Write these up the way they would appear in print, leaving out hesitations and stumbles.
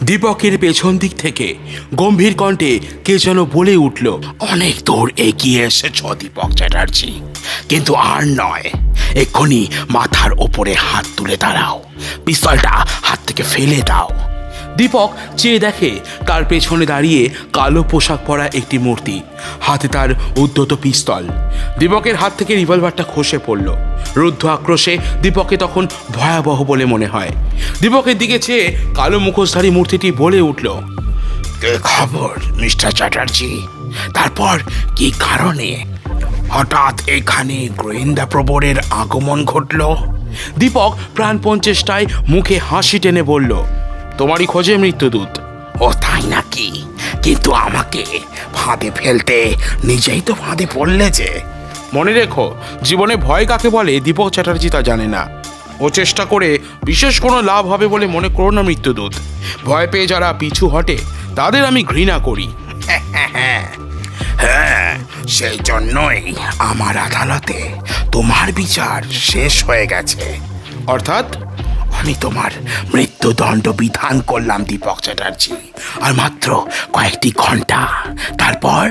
দীপকের পেছন দিক থেকে গম্ভীর কণ্ঠে কে যেন বলে উঠল, অনেক দূর এগিয়ে এসেছ দীপক চ্যাটার্জি, কিন্তু আর নয়। এক্ষুনি মাথার ওপরে হাত তুলে দাঁড়াও, পিস্তলটা হাত থেকে ফেলে দাও। দীপক চেয়ে দেখে তার পেছনে দাঁড়িয়ে কালো পোশাক পরা একটি মূর্তি, হাতে তার উদ্ধত পিস্তল। দীপকের হাত থেকে রিভলভারটা খসে পড়ল। রুদ্ধ আক্রোশে দীপককে তখন ভয়াবহ বলে মনে হয়। দীপকের দিকে চেয়ে কালো মুখোশধারী মূর্তিটি বলে উঠল, কে খবর মিস্টার চ্যাটার্জি? তারপর কি কারণে হঠাৎ এখানে গোয়েন্দা প্রবরের আগমন ঘটল? দীপক প্রাণপণ চেষ্টায় মুখে হাসি টেনে বলল, তোমারই খোঁজে মৃত্যুদূত। ও তাই নাকি? কিন্তু আমাকে ফাঁদে ফেলতে নিজেই তো ফাঁদে পড়লে যে। মনে রেখো, জীবনে ভয় কাকে বলে দীপক চ্যাটার্জি তা জানে না। ও চেষ্টা করে বিশেষ কোনো লাভ হবে বলে মনে করো না মৃত্যুদূত। ভয় পেয়ে যারা পিছু হটে তাদের আমি ঘৃণা করি। হ্যাঁ, সেই জন্যই আমার আদালতে তোমার বিচার শেষ হয়ে গেছে। অর্থাৎ আমি তোমার মৃত্যুদণ্ড বিধান করলাম দীপক চ্যাটার্জি, আর মাত্র কয়েকটি ঘন্টা, তারপর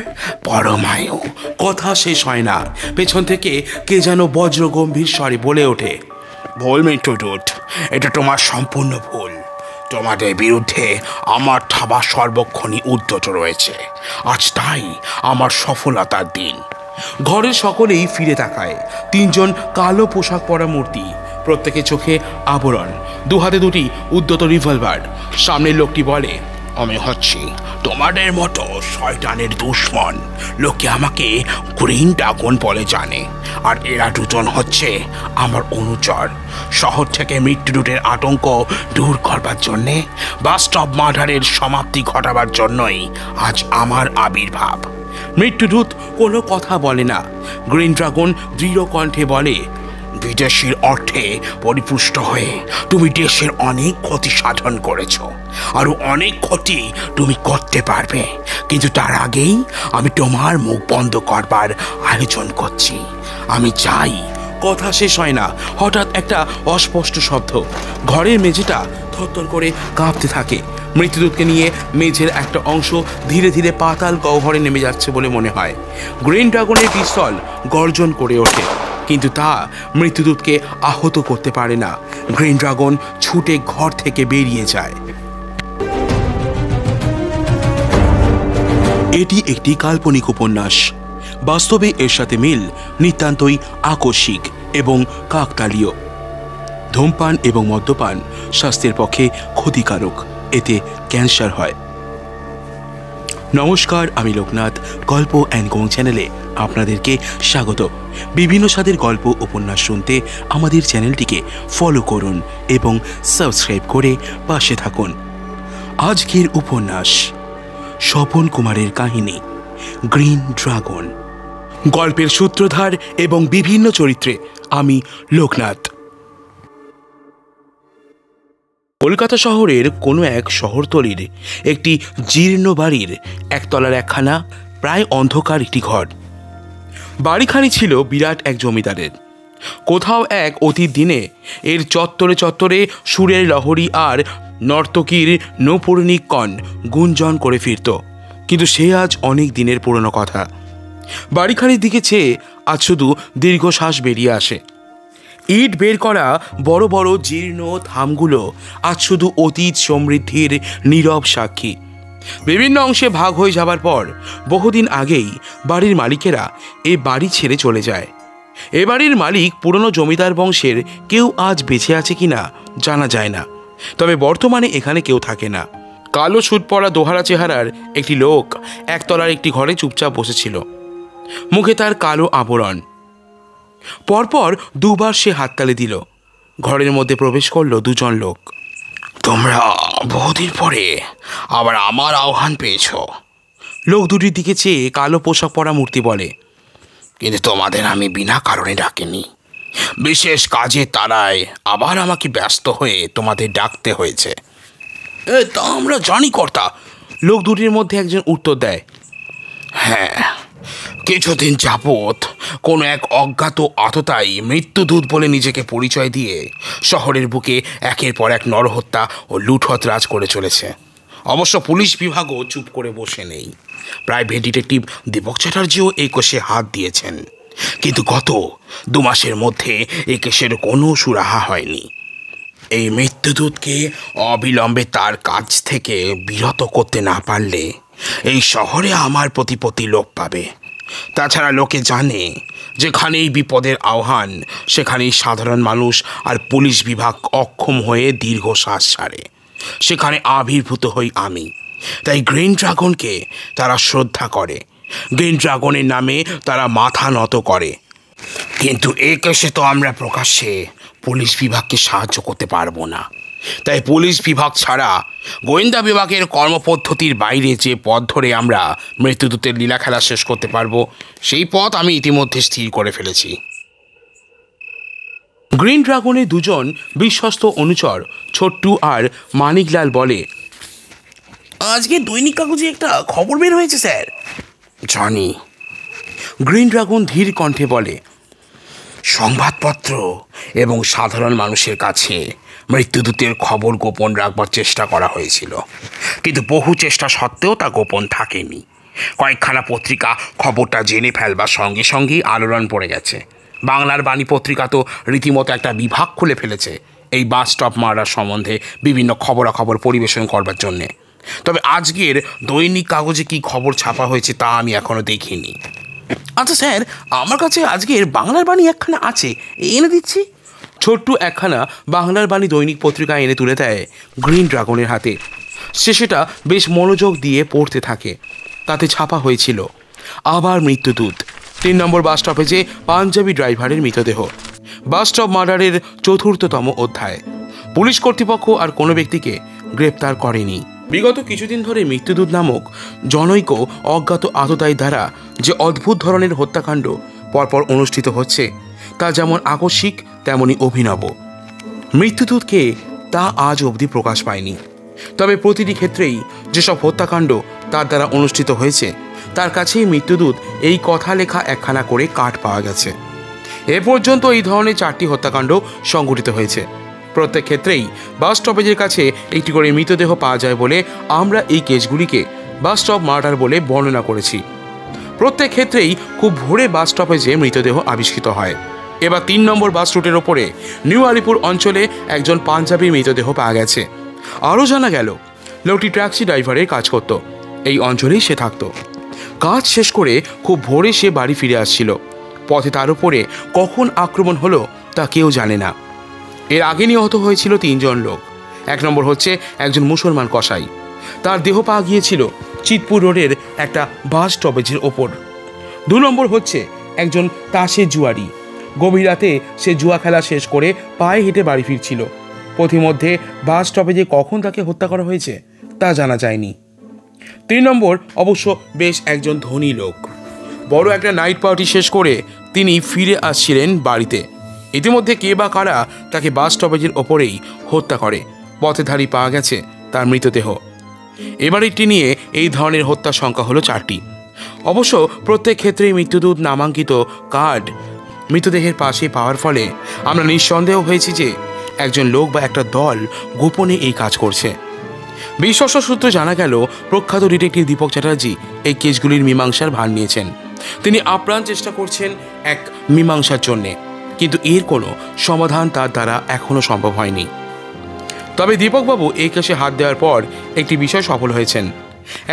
পরমায়ু। কথা শেষ হয় না, পেছন থেকে কে যেন বজ্র গম্ভীর স্বরে বলে ওঠে, ভুল মৃত্যুদূত, এটা তোমার সম্পূর্ণ ভুল। তোমাদের বিরুদ্ধে আমার থাবা সর্বক্ষণই উদ্যত রয়েছে। আজ তাই আমার সফলতার দিন। ঘরের সকলেই ফিরে তাকায়। তিনজন কালো পোশাক পরা মূর্তি, প্রত্যেকে চোখে আবরণ, দুহাতে দুটি উদ্যত রিভলভার। সামনের লোকটি বলে, আমি হচ্ছি তোমাদের মতো শয়তানের দুশ্মন। লোকে আমাকে গ্রিন ড্রাগন বলে জানে, আর এরা দুজন হচ্ছে আমার অনুচর। শহর থেকে মৃত্যুদূতের আতঙ্ক দূর করবার জন্যে, বাস্তব মার্ডারের সমাপ্তি ঘটাবার জন্যই আজ আমার আবির্ভাব। মৃত্যুদূত কোনো কথা বলে না। গ্রিন ড্রাগন দৃঢ় কণ্ঠে বলে, বিদেশির অর্থে পরিপুষ্ট হয়ে তুমি দেশের অনেক ক্ষতি সাধন করেছ, আরো অনেক ক্ষতি তুমি করতে পারবে, কিন্তু তার আগেই আমি তোমার মুখ বন্ধ করবার আয়োজন করছি। আমি চাই। কথা শেষ হয় না, হঠাৎ একটা অস্পষ্ট শব্দ। ঘরের মেঝেটা থরথর করে কাঁপতে থাকে। মৃত্যুদূতকে নিয়ে মেঝের একটা অংশ ধীরে ধীরে পাতাল গহ্বরে নেমে যাচ্ছে বলে মনে হয়। গ্রিন ড্রাগনের পিস্তল গর্জন করে ওঠে, কিন্তু তা মৃত্যুদূতকে আহত করতে পারে না। গ্রিন ড্রাগন ছুটে ঘর থেকে বেরিয়ে যায়। এটি একটি কাল্পনিক উপন্যাস। বাস্তবে এর সাথে মিল নিতান্তই আকস্মিক এবং কাকতালীয়। ধূমপান এবং মদ্যপান স্বাস্থ্যের পক্ষে ক্ষতিকারক, এতে ক্যান্সার হয়। নমস্কার, আমি লোকনাথ। গল্প অ্যান্ড গোং চ্যানেলে আপনাদেরকে স্বাগত। বিভিন্ন স্বাদের গল্প উপন্যাস শুনতে আমাদের চ্যানেলটিকে ফলো করুন এবং সাবস্ক্রাইব করে পাশে থাকুন। আজকের উপন্যাস স্বপন কুমারের কাহিনী গ্রিন ড্রাগন। গল্পের সূত্রধার এবং বিভিন্ন চরিত্রে আমি লোকনাথ। কলকাতা শহরের কোনো এক শহরতলির একটি জীর্ণ বাড়ির একতলার একখানা প্রায় অন্ধকার একটি ঘর। বাড়িখানি ছিল বিরাট এক জমিদারের। কোথাও এক অতীত দিনে এর চত্বরে চত্বরে সুরের লহরী আর নর্তকীর নৌপূর্ণিক কণ গুঞ্জন করে ফিরত, কিন্তু সে আজ অনেক দিনের পুরনো কথা। বাড়িখানির দিকে চেয়ে আজ শুধু দীর্ঘশ্বাস বেরিয়ে আসে। ইট বের করা বড় বড় জীর্ণ থামগুলো আজ শুধু অতীত সমৃদ্ধির নীরব সাক্ষী। বিভিন্ন অংশে ভাগ হয়ে যাবার পর বহুদিন আগেই বাড়ির মালিকেরা এ বাড়ি ছেড়ে চলে যায়। এ বাড়ির মালিক পুরনো জমিদার বংশের কেউ আজ বেঁচে আছে কিনা জানা যায় না, তবে বর্তমানে এখানে কেউ থাকে না। কালো সুট পরা দোহারা চেহারার একটি লোক একতলার একটি ঘরে চুপচাপ বসেছিল, মুখে তার কালো আবরণ। পরপর দুবার সে হাততালি দিল। ঘরের মধ্যে প্রবেশ করলো দুজন লোক। তোমরা বহুদিন পরে আবার আমার আহ্বান পেয়েছ। লোক দুটির দিকে চেয়ে কালো পোশাক পরা মূর্তি বলে, কিন্তু তোমাদের আমি বিনা কারণে ডাকিনি। বিশেষ কাজে তারায় আবার আমাকে ব্যস্ত হয়ে তোমাদের ডাকতে হয়েছে। তা আমরা জানি কর্তা। লোক দুটির মধ্যে একজন উত্তর দেয়, হ্যাঁ, কিছুদিন যাবৎ কোনো এক অজ্ঞাত আততায়ী মৃত্যুদূত বলে নিজেকে পরিচয় দিয়ে শহরের বুকে একের পর এক নরহত্যা ও লুঠত রাজ করে চলেছে। অবশ্য পুলিশ বিভাগও চুপ করে বসে নেই। প্রাইভেট ডিটেকটিভ দীপক চ্যাটার্জিও এই কেসে হাত দিয়েছেন, কিন্তু গত 2 মাসের মধ্যে এই কেসের কোনো সুরাহা হয়নি। এই মৃত্যুদূতকে অবিলম্বে তার কাজ থেকে বিরত করতে না পারলে এই শহরে আমার প্রতিপত্তি লোপ পাবে। তাছাড়া লোকে জানে যেখানেই বিপদের আহ্বান সেখানেই সাধারণ মানুষ আর পুলিশ বিভাগ অক্ষম হয়ে দীর্ঘশ্বাস ছাড়ে। সেখানে আবির্ভূত হই আমি। তাই গ্রিন ড্রাগনকে তারা শ্রদ্ধা করে, গ্রিন ড্রাগনের নামে তারা মাথা নত করে। কিন্তু এই কেসে তো আমরা প্রকাশ্যে পুলিশ বিভাগকে সাহায্য করতে পারবো না। তাই পুলিশ বিভাগ ছাড়া গোয়েন্দা বিভাগের কর্মপদ্ধতির বাইরে যে পথ ধরে আমরা মৃত্যুদূতের লীলা খেলা শেষ করতে পারবো, সেই পথ আমি ইতিমধ্যে স্থির করে ফেলেছি। গ্রিন ড্রাগনের 2 জন বিশ্বস্ত অনুচর ছোট্টু আর মানিকলাল বলে, আজকে দৈনিক কাগজে একটা খবর বের হয়েছে স্যার। জানি। গ্রিন ড্রাগন ধীর কণ্ঠে বলে, সংবাদপত্র এবং সাধারণ মানুষের কাছে মৃত্যুদূতের খবর গোপন রাখবার চেষ্টা করা হয়েছিল, কিন্তু বহু চেষ্টা সত্ত্বেও তা গোপন থাকেনি। কয়েকখানা পত্রিকা খবরটা জেনে ফেলবার সঙ্গে সঙ্গেই আলোড়ন পড়ে গেছে। বাংলার বাণী পত্রিকা তো রীতিমতো একটা বিভাগ খুলে ফেলেছে এই বাস স্টপ মার্ডার সম্বন্ধে বিভিন্ন খবরাখবর পরিবেশন করবার জন্যে। তবে আজকের দৈনিক কাগজে কি খবর ছাপা হয়েছে তা আমি এখনও দেখিনি। আচ্ছা স্যার, আমার কাছে আজকের বাংলার বাণী একখানা আছে, এনে দিচ্ছি। ছোট্টু একখানা বাংলার বাণী দৈনিক পত্রিকা এনে তুলে দেয় গ্রিন ড্রাগনের হাতে। সে সেটা বেশ মনোযোগ দিয়ে পড়তে থাকে। তাতে ছাপা হয়েছিল, আবার মৃত্যুদূত, 3 নম্বর বাস স্টপেজে পাঞ্জাবি ড্রাইভারের মৃতদেহ, বাস স্টপ মার্ডারের 4র্থতম অধ্যায়। পুলিশ কর্তৃপক্ষ আর কোনো ব্যক্তিকে গ্রেপ্তার করেনি। বিগত কিছুদিন ধরে মৃত্যুদূত নামক জনৈক অজ্ঞাত আততায়ী দ্বারা যে অদ্ভুত ধরনের হত্যাকাণ্ড পরপর অনুষ্ঠিত হচ্ছে তা যেমন আকস্মিক তেমনি অভিনব। মৃত্যুদূতকে তা আজ অবধি প্রকাশ পায়নি। তবে প্রতিটি ক্ষেত্রেই যেসব হত্যাকাণ্ড তার দ্বারা অনুষ্ঠিত হয়েছে তার কাছেই মৃত্যুদূত এই কথা লেখা একখানা করে কার্ড পাওয়া গেছে। এ পর্যন্ত এই ধরনের 4টি হত্যাকাণ্ড সংঘটিত হয়েছে। প্রত্যেক ক্ষেত্রেই বাস স্টপেজের কাছে একটি করে মৃতদেহ পাওয়া যায় বলে আমরা এই কেসগুলিকে বাস স্টপ মার্ডার বলে বর্ণনা করেছি। প্রত্যেক ক্ষেত্রেই খুব ভোরে বাস স্টপেজে মৃতদেহ আবিষ্কৃত হয়। এবার 3 নম্বর বাস রুটের ওপরে নিউ আলিপুর অঞ্চলে একজন পাঞ্জাবির মৃতদেহ পাওয়া গেছে। আরও জানা গেল লোকটি ট্যাক্সি ড্রাইভারের কাজ করত, এই অঞ্চলেই সে থাকত। কাজ শেষ করে খুব ভোরে সে বাড়ি ফিরে আসছিল। পথে তার উপরে কখন আক্রমণ হলো তা কেউ জানে না। এর আগে নিহত হয়েছিল 3 জন লোক। 1 নম্বর হচ্ছে একজন মুসলমান কসাই, তার দেহ পাওয়া গিয়েছিল চিতপুর রোডের একটা বাস স্টপেজের ওপর। 2 নম্বর হচ্ছে একজন তাসের জুয়ারি, গভীর রাতে সে জুয়া খেলা শেষ করে পায়ে হেঁটে বাড়ি ফিরছিল। পথিমধ্যে বাস স্টপেজে কখন তাকে হত্যা করা হয়েছে তা জানা যায়নি। 3 নম্বর অবশ্য বেশ একজন ধনী লোক, বড় একটা নাইট পার্টি শেষ করে তিনি ফিরে আসছিলেন বাড়িতে। ইতিমধ্যে কে বা কারা তাকে বাস স্টপেজের ওপরেই হত্যা করে। পথেধারী পাওয়া গেছে তার মৃতদেহ। এবারেরটি নিয়ে এই ধরনের হত্যার সংখ্যা হলো 4টি। অবশ্য প্রত্যেক ক্ষেত্রেই মৃত্যুদূত নামাঙ্কিত কার্ড মৃতদেহের পাশে পাওয়ার ফলে আমরা নিঃসন্দেহ হয়েছি যে একজন লোক বা একটা দল গোপনে এই কাজ করছে। বিশ্বস্ত সূত্রে জানা গেল প্রখ্যাত ডিটেকটিভ দীপক চ্যাটার্জি এই কেসগুলির মীমাংসার ভার নিয়েছেন। তিনি আপ্রাণ চেষ্টা করছেন এক মীমাংসার জন্যে, কিন্তু এর কোনো সমাধান তার দ্বারা এখনও সম্ভব হয়নি। তবে দীপকবাবু এই কেসে হাত দেওয়ার পর একটি বিষয় সফল হয়েছেন।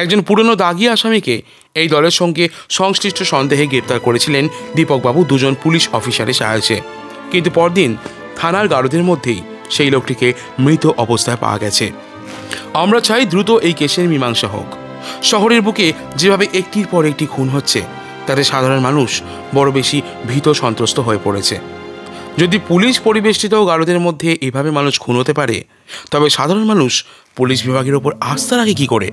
একজন পুরনো দাগি আসামিকে এই দলের সঙ্গে সংশ্লিষ্ট সন্দেহে গ্রেপ্তার করেছিলেন দীপকবাবু 2 জন পুলিশ অফিসারের সাহায্যে। কিন্তু পরদিন থানার গারদের মধ্যেই সেই লোকটিকে মৃত অবস্থায় পাওয়া গেছে। আমরা চাই দ্রুত এই কেসের মীমাংসা হোক। শহরের বুকে যেভাবে একটির পর একটি খুন হচ্ছে তাতে সাধারণ মানুষ বড় বেশি ভীত সন্ত্রস্ত হয়ে পড়েছে। যদি পুলিশ পরিবেষ্টিত গারদের মধ্যে এভাবে মানুষ খুন হতে পারে, তবে সাধারণ মানুষ পুলিশ বিভাগের ওপর আস্থা রাখে কী করে?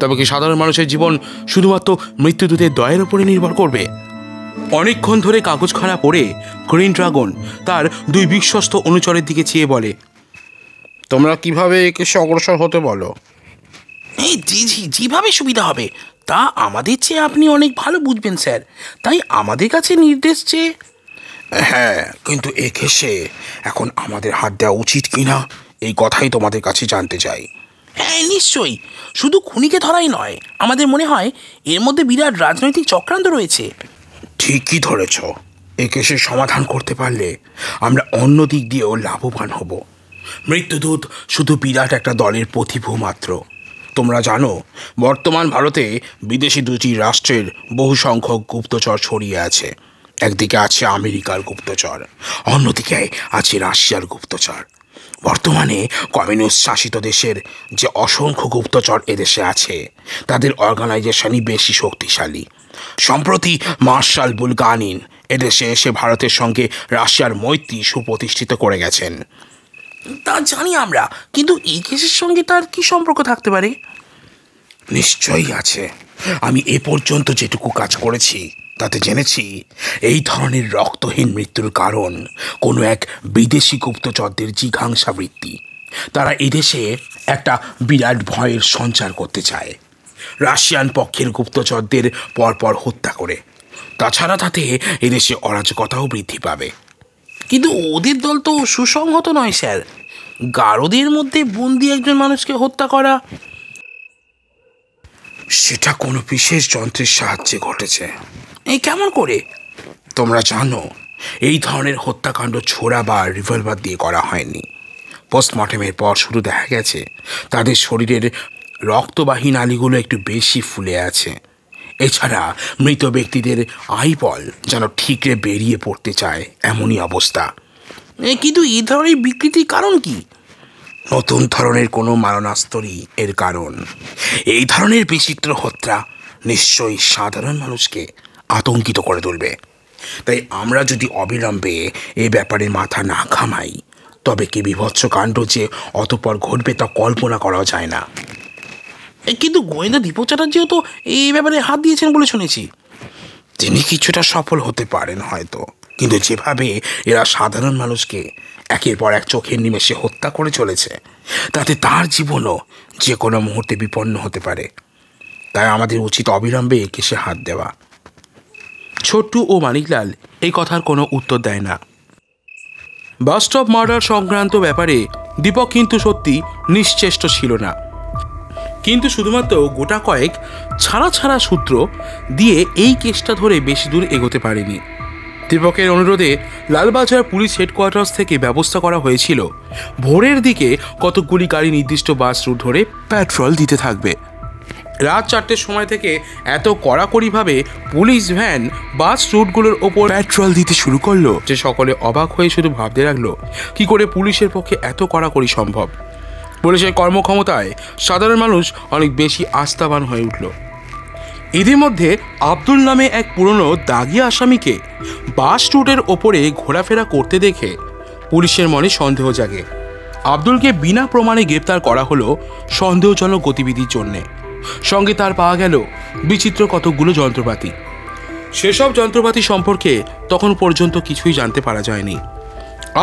তবে কি সাধারণ মানুষের জীবন শুধুমাত্র মৃত্যুদূতের দয়ের ওপরে নির্ভর করবে? অনেকক্ষণ ধরে কাগজখানা পড়ে গ্রিন ড্রাগন তার 2 বিশ্বস্ত অনুচরের দিকে চেয়ে বলে, তোমরা কিভাবে কেসে অগ্রসর হতে বলো? এই যেভাবে সুবিধা হবে তা আমাদের চেয়ে আপনি অনেক ভালো বুঝবেন স্যার, তাই আমাদের কাছে নির্দেশ চেয়ে। হ্যাঁ, কিন্তু এ কেসে এখন আমাদের হাত দেওয়া উচিত কিনা এই কথাই তোমাদের কাছে জানতে চাই। হ্যাঁ নিশ্চয়ই, শুধু খুনিকে ধরাই নয়, আমাদের মনে হয় এর মধ্যে বিরাট রাজনৈতিক চক্রান্ত রয়েছে। ঠিকই ধরেছ। এই কেসের সমাধান করতে পারলে আমরা অন্য দিক দিয়েও লাভবান হব। মৃত্যুদূত শুধু বিরাট একটা দলের প্রতিভূ মাত্র। তোমরা জানো, বর্তমান ভারতে বিদেশি দুটি রাষ্ট্রের বহু সংখ্যক গুপ্তচর ছড়িয়ে আছে। একদিকে আছে আমেরিকার গুপ্তচর, অন্যদিকে আছে রাশিয়ার গুপ্তচর। বর্তমানে কমিউনিস্ট শাসিত দেশের যে অসংখ্য গুপ্তচর এদেশে আছে, তাদের অর্গানাইজেশনই বেশি শক্তিশালী। সম্প্রতি মার্শাল বুলগানিন এদেশে এসে ভারতের সঙ্গে রাশিয়ার মৈত্রী সুপ্রতিষ্ঠিত করে গেছেন। তা জানি আমরা, কিন্তু এই কেসের সঙ্গে তার কি সম্পর্ক থাকতে পারে? নিশ্চয়ই আছে। আমি এ পর্যন্ত যেটুকু কাজ করেছি তাতে জেনেছি এই ধরনের রক্তহীন মৃত্যুর কারণ কোনো এক বিদেশি গুপ্তচরদের জিঘাংসা বৃত্তি। তারা এদেশে একটা বিরাট ভয়ের সঞ্চার করতে চায়, রাশিয়ান পক্ষের গুপ্তচরদের পরপর হত্যা করে। তাছাড়া তাতে এদেশে অরাজকতাও বৃদ্ধি পাবে। কিন্তু ওদের দল তো সুসংহত নয় স্যার। গারদের মধ্যে বন্দি একজন মানুষকে হত্যা করা, সেটা কোনো বিশেষ যন্ত্রের সাহায্যে ঘটেছে। এই কেমন করে? তোমরা জানো, এই ধরনের হত্যাকাণ্ড ছোড়া বা রিভলভার দিয়ে করা হয়নি। পোস্টমর্টেমের পর শুধু দেখা গেছে তাদের শরীরের রক্তবাহী নালীগুলো একটু বেশি ফুলে আছে। এছাড়া মৃত ব্যক্তিদের আইবল যেন ঠিকরে বেরিয়ে পড়তে চায়, এমনই অবস্থা। কিন্তু এই ধরনের বিকৃতির কারণ কি? নতুন ধরনের কোনো মারণাস্ত্রই এর কারণ। এই ধরনের বিচিত্র হত্যা নিশ্চয়ই সাধারণ মানুষকে আতঙ্কিত করে তুলবে। তাই আমরা যদি অবিলম্বে এ ব্যাপারে মাথা না ঘামাই, তবে কি বিভৎস কাণ্ড যে অতঃপর ঘটবে তা কল্পনা করা যায় না। কিন্তু গোয়েন্দা দীপক চ্যাটার্জিও তো এই ব্যাপারে হাত দিয়েছেন বলে শুনেছি। তিনি কিছুটা সফল হতে পারেন হয়তো, কিন্তু যেভাবে এরা সাধারণ মানুষকে একের পর এক চোখের নিমেষে হত্যা করে চলেছে, তাতে তার জীবনও যে কোনো মুহূর্তে বিপন্ন হতে পারে। তাই আমাদের উচিত অবিলম্বে এ কেসে হাত দেওয়া। ছোট্টু ও মানিকলাল এই কথার কোনো উত্তর দেয় না। বাস স্টপ মার্ডার সংক্রান্ত ব্যাপারে দীপক কিন্তু সত্যি নিশ্চেষ্ট ছিল না, কিন্তু শুধুমাত্র গোটা কয়েক ছাড়া ছাড়া সূত্র দিয়ে এই কেসটা ধরে বেশি দূর এগোতে পারেনি। দীপকের অনুরোধে লালবাজার পুলিশ হেডকোয়ার্টার্স থেকে ব্যবস্থা করা হয়েছিল ভোরের দিকে কতকগুলি গাড়ি নির্দিষ্ট বাস রুট ধরে পেট্রোল দিতে থাকবে। রাত 4টের সময় থেকে এত কড়াকড়িভাবে পুলিশ ভ্যান বাস রুটগুলোর ওপর পেট্রোল দিতে শুরু করলো যে সকলে অবাক হয়ে শুধু ভাবতে লাগলো কি করে পুলিশের পক্ষে এত কড়াকড়ি সম্ভব। পুলিশের কর্মক্ষমতায় সাধারণ মানুষ অনেক বেশি আস্থাবান হয়ে উঠল। এদের মধ্যে আব্দুল নামে এক পুরনো দাগি আসামিকে বাস রুটের ওপরে ঘোরাফেরা করতে দেখে পুলিশের মনে সন্দেহ জাগে। আব্দুলকে বিনা প্রমাণে গ্রেপ্তার করা হলো সন্দেহজনক গতিবিধির জন্যে। সঙ্গে তার পাওয়া গেল বিচিত্র কতকগুলো যন্ত্রপাতি। সেসব যন্ত্রপাতি সম্পর্কে তখন পর্যন্ত কিছুই জানতে পারা যায়নি।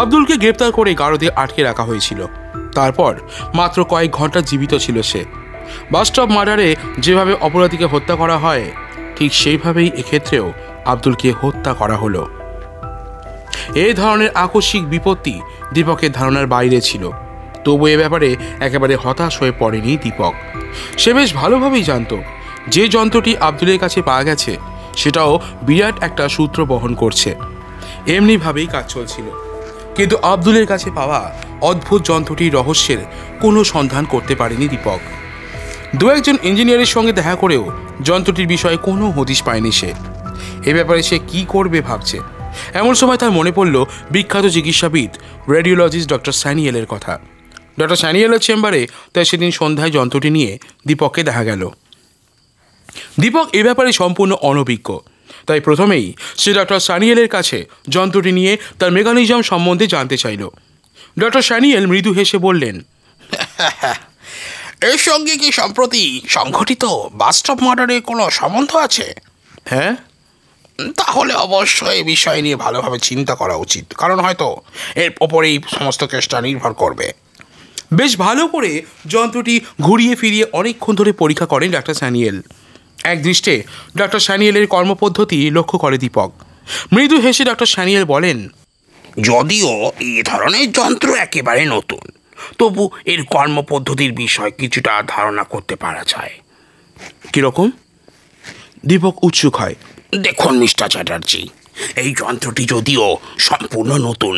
আব্দুলকে গ্রেপ্তার করে গারদে আটকে রাখা হয়েছিল। তারপর মাত্র কয়েক ঘন্টা জীবিত ছিল সে। বাস স্টপ মার্ডারে যেভাবে অপরাধীকে হত্যা করা হয়, ঠিক সেইভাবেই এক্ষেত্রেও আব্দুলকে হত্যা করা হলো। এই ধরনের আকস্মিক বিপত্তি দীপকের ধারণার বাইরে ছিল। তবু এ ব্যাপারে একেবারে হতাশ হয়ে পড়েনি দীপক। সে বেশ ভালোভাবেই জানত যে যন্ত্রটি আব্দুলের কাছে পাওয়া গেছে সেটাও বিরাট একটা সূত্র বহন করছে। এমনিভাবেই কাজ চলছিল, কিন্তু আব্দুলের কাছে পাওয়া অদ্ভুত যন্ত্রটির রহস্যের কোনো সন্ধান করতে পারেনি দীপক। দু একজন ইঞ্জিনিয়ারের সঙ্গে দেখা করেও যন্ত্রটির বিষয়ে কোনো হদিশ পায়নি সে। এ ব্যাপারে সে কি করবে ভাবছে। এমন সময় তার মনে পড়ল বিখ্যাত চিকিৎসাবিদ রেডিওলজিস্ট ডক্টর স্যানিয়েলের কথা। ডক্টর স্যানিয়েলের চেম্বারে তাই সেদিন সন্ধ্যায় যন্ত্রটি নিয়ে দীপককে দেখা গেল। দীপক এ ব্যাপারে সম্পূর্ণ অনভিজ্ঞ, তাই প্রথমেই সে ডক্টর স্যানিয়েলের কাছে যন্ত্রটি নিয়ে তার মেকানিজম সম্বন্ধে জানতে চাইল। ডক্টর স্যানিয়েল মৃদু হেসে বললেন, এর সঙ্গে কি সম্প্রতি সংঘটিত বাস স্টপ মার্ডারে কোনো সম্বন্ধ আছে? হ্যাঁ, তাহলে অবশ্যই এই বিষয় নিয়ে ভালোভাবে চিন্তা করা উচিত, কারণ হয়তো এর ওপরেই সমস্ত কেসটা নির্ভর করবে। বেশ ভালো করে যন্ত্রটি ঘুরিয়ে ফিরিয়ে অনেকক্ষণ ধরে পরীক্ষা করেন ডক্টর স্যানিয়েল। এক দৃষ্টে ডক্টর স্যানিয়েলের কর্মপদ্ধতি লক্ষ্য করে দীপক। মৃদু হেসে ডক্টর স্যানিয়েল বলেন, যদিও এই ধরনের যন্ত্র একেবারে নতুন, তবু এর কর্মপদ্ধতির বিষয় কিছুটা ধারণা করতে পারা যায়। কিরকম? দীপক উৎসুক হয়। দেখুন মিস্টার চ্যাটার্জি, এই যন্ত্রটি যদিও সম্পূর্ণ নতুন,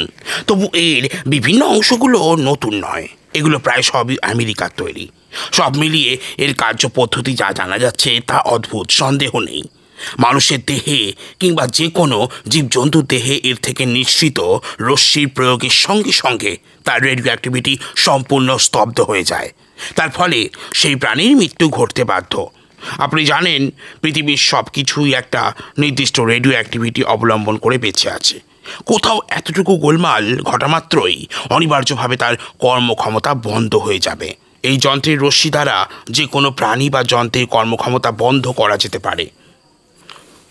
তবু এর বিভিন্ন অংশগুলো নতুন নয়। এগুলো প্রায় সবই আমেরিকার তৈরি। সব মিলিয়ে এর কার্যপদ্ধতি যা জানা যাচ্ছে তা অদ্ভুত, সন্দেহ নেই। মানুষের দেহে কিংবা যে কোনো জীবজন্তুর দেহে এর থেকে নিঃসৃত রশ্মির প্রয়োগের সঙ্গে সঙ্গে তার রেডিও অ্যাক্টিভিটি সম্পূর্ণ স্তব্ধ হয়ে যায়। তার ফলে সেই প্রাণীর মৃত্যু ঘটতে বাধ্য। আপনি জানেন, পৃথিবীর সব কিছুই একটা নির্দিষ্ট রেডিও অ্যাক্টিভিটি অবলম্বন করে বেঁচে আছে। কোথাও এতটুকু গোলমাল ঘটা মাত্রই অনিবার্যভাবে তার কর্মক্ষমতা বন্ধ হয়ে যাবে। এই যন্ত্রের রশ্মি দ্বারা যে কোনো প্রাণী বা যন্ত্রের কর্মক্ষমতা বন্ধ করা যেতে পারে।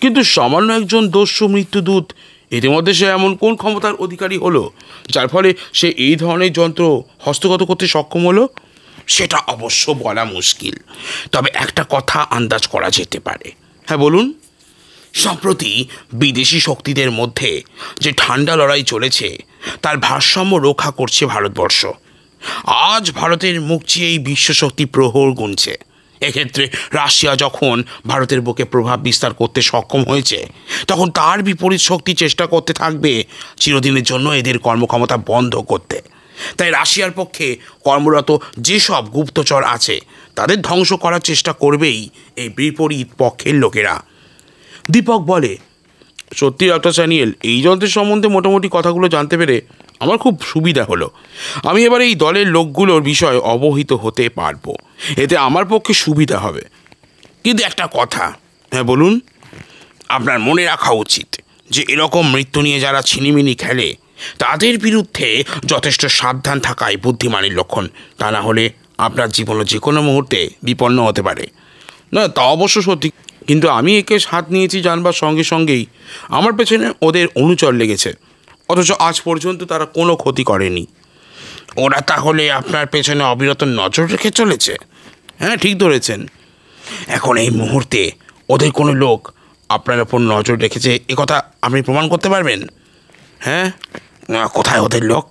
কিন্তু সামান্য একজন দস্যু মৃত্যুদূত, ইতিমধ্যে সে এমন কোন ক্ষমতার অধিকারী হলো যার ফলে সে এই ধরনের যন্ত্র হস্তগত করতে সক্ষম হলো? সেটা অবশ্য বলা মুশকিল, তবে একটা কথা আন্দাজ করা যেতে পারে। হ্যাঁ, বলুন। সম্প্রতি বিদেশি শক্তিদের মধ্যে যে ঠান্ডা লড়াই চলেছে তার ভারসাম্য রক্ষা করছে ভারতবর্ষ। আজ ভারতের মুখ চেয়েই বিশ্বশক্তি প্রহর গুনছে। এক্ষেত্রে রাশিয়া যখন ভারতের বুকে প্রভাব বিস্তার করতে সক্ষম হয়েছে, তখন তার বিপরীত শক্তি চেষ্টা করতে থাকবে চিরদিনের জন্য এদের কর্মক্ষমতা বন্ধ করতে। তাই রাশিয়ার পক্ষে কর্মরত যেসব গুপ্তচর আছে তাদের ধ্বংস করার চেষ্টা করবেই এই বিপরীত পক্ষের লোকেরা। দীপক বলে, সত্যি ডক্টর স্যানিয়েল, এই যন্ত্রের সম্বন্ধে মোটামুটি কথাগুলো জানতে পেরে আমার খুব সুবিধা হলো। আমি এবার এই দলের লোকগুলোর বিষয়ে অবহিত হতে পারবো, এতে আমার পক্ষে সুবিধা হবে। কিন্তু একটা কথা। হ্যাঁ, বলুন। আপনার মনে রাখা উচিত যে এরকম মৃত্যু নিয়ে যারা ছিনিমিনি খেলে তাদের বিরুদ্ধে যথেষ্ট সাবধান থাকাই বুদ্ধিমানের লক্ষণ। তা না হলে আপনার জীবনও যে কোনো মুহূর্তে বিপন্ন হতে পারে। না, তা অবশ্য সত্যি, কিন্তু আমি একে হাত নিয়েছি জানবার সঙ্গে সঙ্গেই আমার পেছনে ওদের অনুচর লেগেছে, অথচ আজ পর্যন্ত তারা কোনো ক্ষতি করেনি। ওরা তাহলে আপনার পেছনে অবিরত নজর রেখে চলেছে? হ্যাঁ, ঠিক ধরেছেন। এখন এই মুহূর্তে ওদের কোনো লোক আপনার ওপর নজর রেখেছে একথা আপনি প্রমাণ করতে পারবেন? হ্যাঁ। কোথায় ওদের লোক?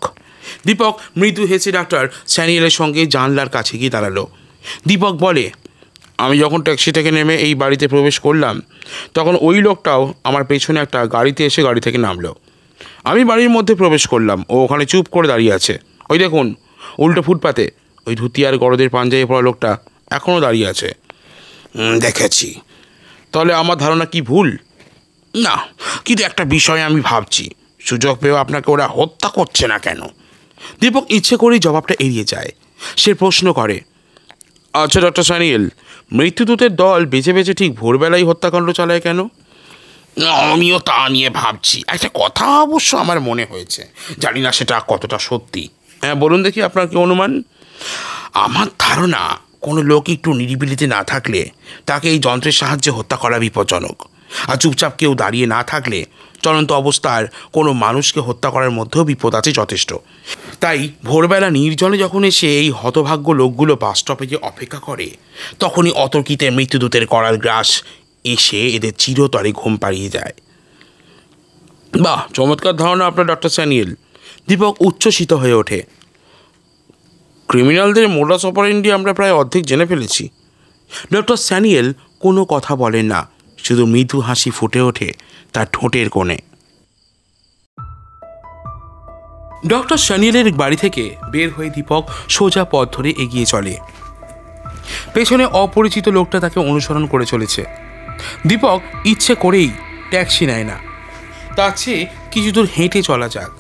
দীপক মৃদু হেসে ডাক্তার স্যানিয়েলের সঙ্গে জানলার কাছে গিয়ে দাঁড়ালো। দীপক বলে, আমি যখন ট্যাক্সি থেকে নেমে এই বাড়িতে প্রবেশ করলাম, তখন ওই লোকটাও আমার পেছনে একটা গাড়িতে এসে গাড়ি থেকে নামলো। আমি বাড়ির মধ্যে প্রবেশ করলাম, ও ওখানে চুপ করে দাঁড়িয়ে আছে। ওই দেখুন, উল্টো ফুটপাতে ওই ধুতি আর গরদের পাঞ্জাবি পরা লোকটা এখনও দাঁড়িয়ে আছে। দেখেছি। তাহলে আমার ধারণা কি ভুল? না, কিন্তু একটা বিষয় আমি ভাবছি, সুযোগ পেয়েও আপনাকে ওরা হত্যা করছে না কেন? দীপক ইচ্ছে করেই জবাবটা এড়িয়ে যায়। সে প্রশ্ন করে, আচ্ছা ডক্টর স্যানিয়েল, মৃত্যুদূতের দল বেছে বেছে ঠিক ভোরবেলায় হত্যাকাণ্ড চালায় কেন? আমিও তা নিয়ে ভাবছি। একটা কথা অবশ্য আমার মনে হয়েছে, জানি না সেটা কতটা সত্যি। হ্যাঁ, বলুন দেখি, আপনার কি অনুমান? আমার ধারণা, কোনো লোক একটু নিরিবিলিতে না থাকলে তাকে এই যন্ত্রের সাহায্যে হত্যা করা বিপজ্জনক। আর চুপচাপ কেউ দাঁড়িয়ে না থাকলে চলন্ত অবস্থার কোনো মানুষকে হত্যা করার মধ্যেও বিপদ আছে যথেষ্ট। তাই ভোরবেলা নির্জনে যখন এসে এই হতভাগ্য লোকগুলো বাস স্টপেজে অপেক্ষা করে, তখনই অতর্কিতে মৃত্যুদূতের করাল গ্রাস এসে এদের চিরতরে ঘুম পাড়িয়ে যায়। বাহ, চমৎকার ধারণা আপনার ডক্টর স্যানিয়েল। দীপক উচ্ছ্বসিত হয়ে ওঠে। ক্রিমিনালদের মোডাস অপারেন্ডি আমরা প্রায় অর্ধেক জেনে ফেলেছি। ডক্টর স্যানিয়েল কোনো কথা বলেন না, শুধু মৃদু হাসি ফুটে ওঠে তার ঠোঁটের কোণে। ডক্টর স্যানিয়েলের বাড়ি থেকে বের হয়ে দীপক সোজা পথ ধরে এগিয়ে চলে। পেছনে অপরিচিত লোকটা তাকে অনুসরণ করে চলেছে। দীপক ইচ্ছে করেই ট্যাক্সি নেয় না, তার চেয়ে কিছু দূর হেঁটে চলা যাক,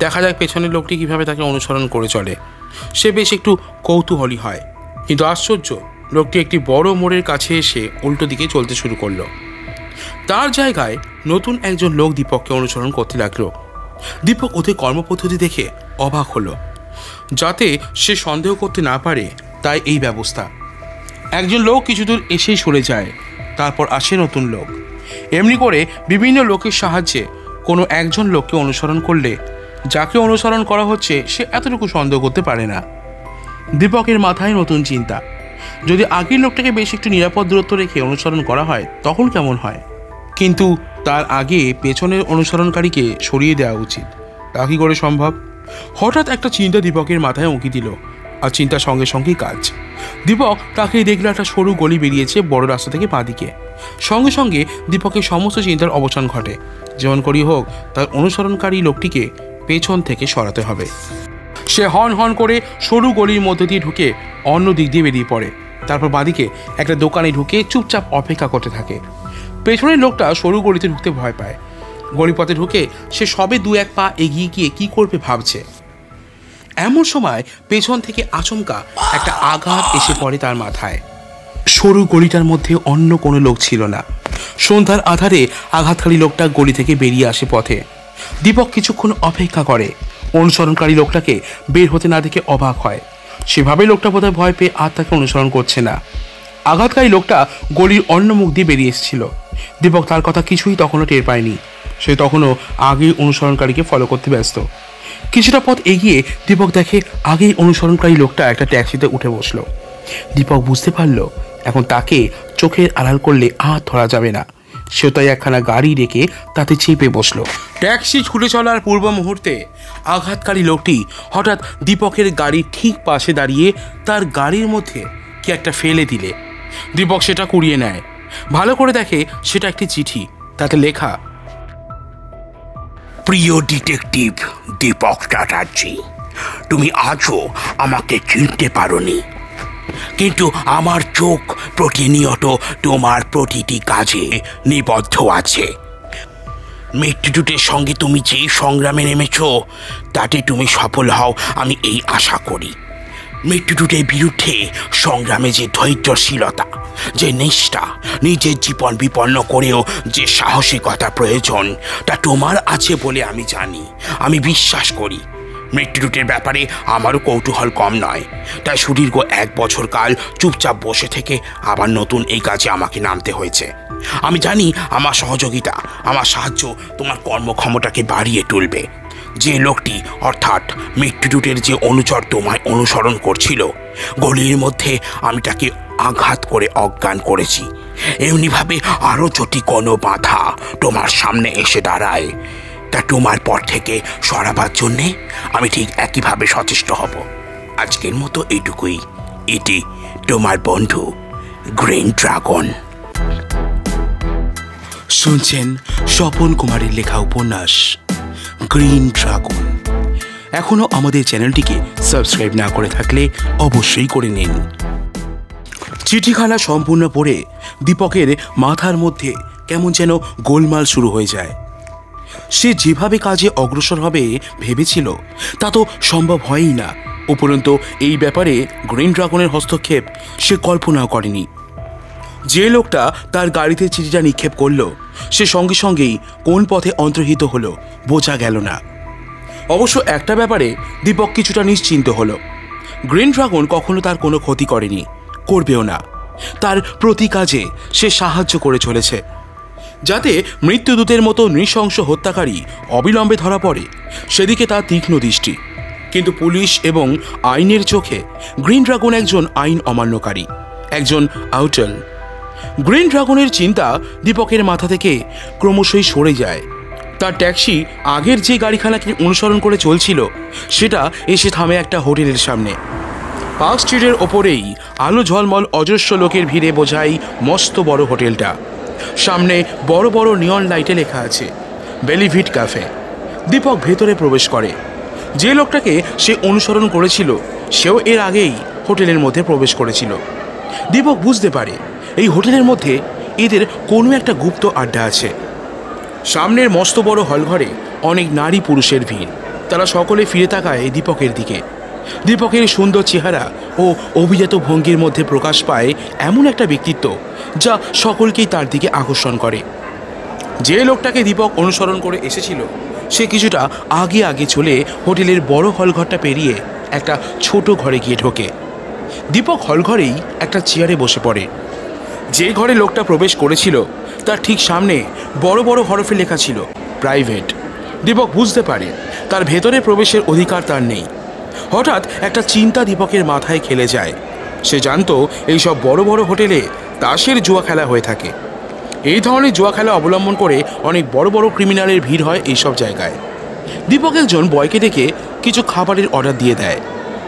দেখা যাক পেছনের লোকটি কীভাবে তাকে অনুসরণ করে চলে। সে বেশ একটু কৌতূহলী হয়, কিন্তু আশ্চর্য, লোকটি একটি বড় মোড়ের কাছে এসে উল্টো দিকে চলতে শুরু করলো। তার জায়গায় নতুন একজন লোক দীপককে অনুসরণ করতে লাগলো। দীপক ওদের কর্মপদ্ধতি দেখে অবাক হলো। যাতে সে সন্দেহ করতে না পারে তাই এই ব্যবস্থা। একজন লোক কিছু দূর এসেই সরে যায়, তারপর আসে নতুন লোক। এমনি করে বিভিন্ন লোকের সাহায্যে কোনো একজন লোককে অনুসরণ করলে যাকে অনুসরণ করা হচ্ছে সে এতটুকু সন্দেহ করতে পারে না। দীপকের মাথায় নতুন চিন্তা, যদি আগের লোকটাকে বেশ একটু নিরাপদ দূরত্ব রেখে অনুসরণ করা হয় তখন কেমন হয়, কিন্তু তার আগে পেছনের অনুসরণকারীকে সরিয়ে দেওয়া উচিত। তা কি করে সম্ভব? হঠাৎ একটা চিন্তা দীপকের মাথায় উঁকি দিল, আর চিন্তার সঙ্গে সঙ্গেই কাজ। দীপক তাকে দেখলে একটা সরু গলি বেরিয়েছে বড় রাস্তা থেকে বাঁদিকে। সঙ্গে সঙ্গে দীপকের সমস্ত চিন্তার অবসান ঘটে। যেমন করেই হোক তার অনুসরণকারী লোকটিকে পেছন থেকে সরাতে হবে। সে হন হন করে সরু গলির মধ্যে দিয়ে ঢুকে অন্য দিক দিয়ে বেরিয়ে পড়ে। তারপর বাঁদিকে একটা দোকানে ঢুকে চুপচাপ অপেক্ষা করতে থাকে। পেছনের লোকটা সরু গলিতে ঢুকতে ভয় পায়। গলিপথে ঢুকে সে সবে 2-1 পা এগিয়ে গিয়ে কি করবে ভাবছে। এমন সময় পেছন থেকে আচমকা একটা আঘাত এসে পড়ে তার মাথায়। সরু গলিটার মধ্যে অন্য কোনো লোক ছিল না। সন্ধ্যার আধারে আঘাতকারী লোকটা গলি থেকে বেরিয়ে আসে পথে। দীপক কিছুক্ষণ অপেক্ষা করে। অনুসরণকারী লোকটাকে বের হতে না দেখে অবাক হয়। সেভাবে লোকটা বোধহয় ভয় পেয়ে আর তাকে অনুসরণ করছে না। আঘাতকারী লোকটা গলির অন্য মুখ দিয়ে বেরিয়ে এসেছিল। দীপক তার কথা কিছুই তখনও টের পায়নি। সে তখনও আগেই অনুসরণকারীকে ফলো করতে ব্যস্ত। কিছুটা পথ এগিয়ে দীপক দেখে আগেই অনুসরণকারী লোকটা একটা ট্যাক্সিতে উঠে বসলো। দীপক বুঝতে পারল এখন তাকে চোখের আড়াল করলে আর ধরা যাবে না। সে তাই একখানা গাড়ি রেখে তাতে চেপে বসলো। ট্যাক্সি ছুটে চলার পূর্ব মুহূর্তে আঘাতকারী লোকটি হঠাৎ দীপকের গাড়ির ঠিক পাশে দাঁড়িয়ে তার গাড়ির মধ্যে কি একটা ফেলে দিলে। দীপক সেটা কুড়িয়ে নেয়। ভালো করে দেখে সেটা একটি চিঠি। তাতে লেখা, প্রিয় ডিটেকটিভ দীপক চ্যাটার্জি, তুমি আজও আমাকে চিনতে পারোনি, কিন্তু আমার চোখ প্রতিনিয়ত তোমার প্রতিটি কাজে নিবদ্ধ আছে। মৃত্যুদূতের সঙ্গে তুমি যেই সংগ্রামে নেমেছ তাতে তুমি সফল হও আমি এই আশা করি। মৃত্যুদূতের বিরুদ্ধে সংগ্রামে যে ধৈর্যশীলতা, যে নিষ্ঠা, নিজের জীবন বিপন্ন করেও যে সাহসিকতা প্রয়োজন তা তোমার আছে বলে আমি জানি, আমি বিশ্বাস করি। মৃত্যুদূতের ব্যাপারে আমারও কৌতূহল কম নয়। তাই সুদীর্ঘ 1 বছর কাল চুপচাপ বসে থেকে আবার নতুন এই কাজে আমাকে নামতে হয়েছে। আমি জানি আমার সহযোগিতা, আমার সাহায্য তোমার কর্মক্ষমতাকে বাড়িয়ে তুলবে। যে লোকটি অর্থাৎ মৃত্যুদূতের যে অনুচর তোমায় অনুসরণ করছিল, গলির মধ্যে আমি তাকে আঘাত করে অজ্ঞান করেছি। এমনিভাবে আরও যদি কোনো বাধা তোমার সামনে এসে দাঁড়ায় তা তোমার পর থেকে সরাবার জন্যে আমি ঠিক একইভাবে সচেষ্ট হব। আজকের মতো এইটুকুই। এটি তোমার বন্ধু গ্রিন ড্রাগন। শুনছেন স্বপন কুমারের লেখা উপন্যাস গ্রিন ড্রাগন। এখনও আমাদের চ্যানেলটিকে সাবস্ক্রাইব না করে থাকলে অবশ্যই করে নিন। চিঠিখানা সম্পূর্ণ পড়ে দীপকের মাথার মধ্যে কেমন যেন গোলমাল শুরু হয়ে যায়। সে যেভাবে কাজে অগ্রসর হবে ভেবেছিল তা তো সম্ভব হয়ই না। উপরন্তু এই ব্যাপারে গ্রিন ড্রাগনের হস্তক্ষেপ সে কল্পনাও করেনি। যে লোকটা তার গাড়িতে চিঠিটা নিক্ষেপ করলো সে সঙ্গে সঙ্গেই কোন পথে অন্তর্হিত হলো বোঝা গেল না। অবশ্য একটা ব্যাপারে দীপক কিছুটা নিশ্চিন্ত হলো, গ্রিন ড্রাগন কখনো তার কোনো ক্ষতি করেনি, করবেও না। তার প্রতি কাজে সে সাহায্য করে চলেছে যাতে মৃত্যুদূতের মতো নৃশংস হত্যাকারী অবিলম্বে ধরা পড়ে, সেদিকে তার তীক্ষ্ণ দৃষ্টি। কিন্তু পুলিশ এবং আইনের চোখে গ্রিন ড্রাগন একজন আইন অমান্যকারী, একজন আউটল। গ্রিন ড্রাগনের চিন্তা দীপকের মাথা থেকে ক্রমশই সরে যায়। তার ট্যাক্সি আগের যে গাড়িখানাকে অনুসরণ করে চলছিল সেটা এসে থামে একটা হোটেলের সামনে। পার্ক স্ট্রিটের ওপরেই আলো ঝলমল অজস্র লোকের ভিড়ে বোঝাই মস্ত বড় হোটেলটা। সামনে বড় বড় নিয়ন লাইটে লেখা আছে বেলিভিট ক্যাফে। দীপক ভেতরে প্রবেশ করে। যে লোকটাকে সে অনুসরণ করেছিল সেও এর আগেই হোটেলের মধ্যে প্রবেশ করেছিল। দীপক বুঝতে পারে এই হোটেলের মধ্যে এদের কোনো একটা গুপ্ত আড্ডা আছে। সামনের মস্ত বড় হলঘরে অনেক নারী পুরুষের ভিড়। তারা সকলে ফিরে তাকায় দীপকের দিকে। দীপকের সুন্দর চেহারা ও অভিজাত ভঙ্গির মধ্যে প্রকাশ পায় এমন একটা ব্যক্তিত্ব যা সকলকেই তার দিকে আকর্ষণ করে। যে লোকটাকে দীপক অনুসরণ করে এসেছিল সে কিছুটা আগে আগে চলে হোটেলের বড় হলঘরটা পেরিয়ে একটা ছোট ঘরে গিয়ে ঢোকে। দীপক হলঘরেই একটা চেয়ারে বসে পড়ে। যে ঘরে লোকটা প্রবেশ করেছিল তার ঠিক সামনে বড় বড় হরফে লেখা ছিল প্রাইভেট। দীপক বুঝতে পারে তার ভেতরে প্রবেশের অধিকার তার নেই। হঠাৎ একটা চিন্তা দীপকের মাথায় খেলে যায়। সে জানতো এইসব বড় বড় হোটেলে তাসের জুয়া খেলা হয়ে থাকে। এই ধরনের জুয়া খেলা অবলম্বন করে অনেক বড় বড় ক্রিমিনালের ভিড় হয় এইসব জায়গায়। দীপক একজন বয়কে ডেকে কিছু খাবারের অর্ডার দিয়ে দেয়।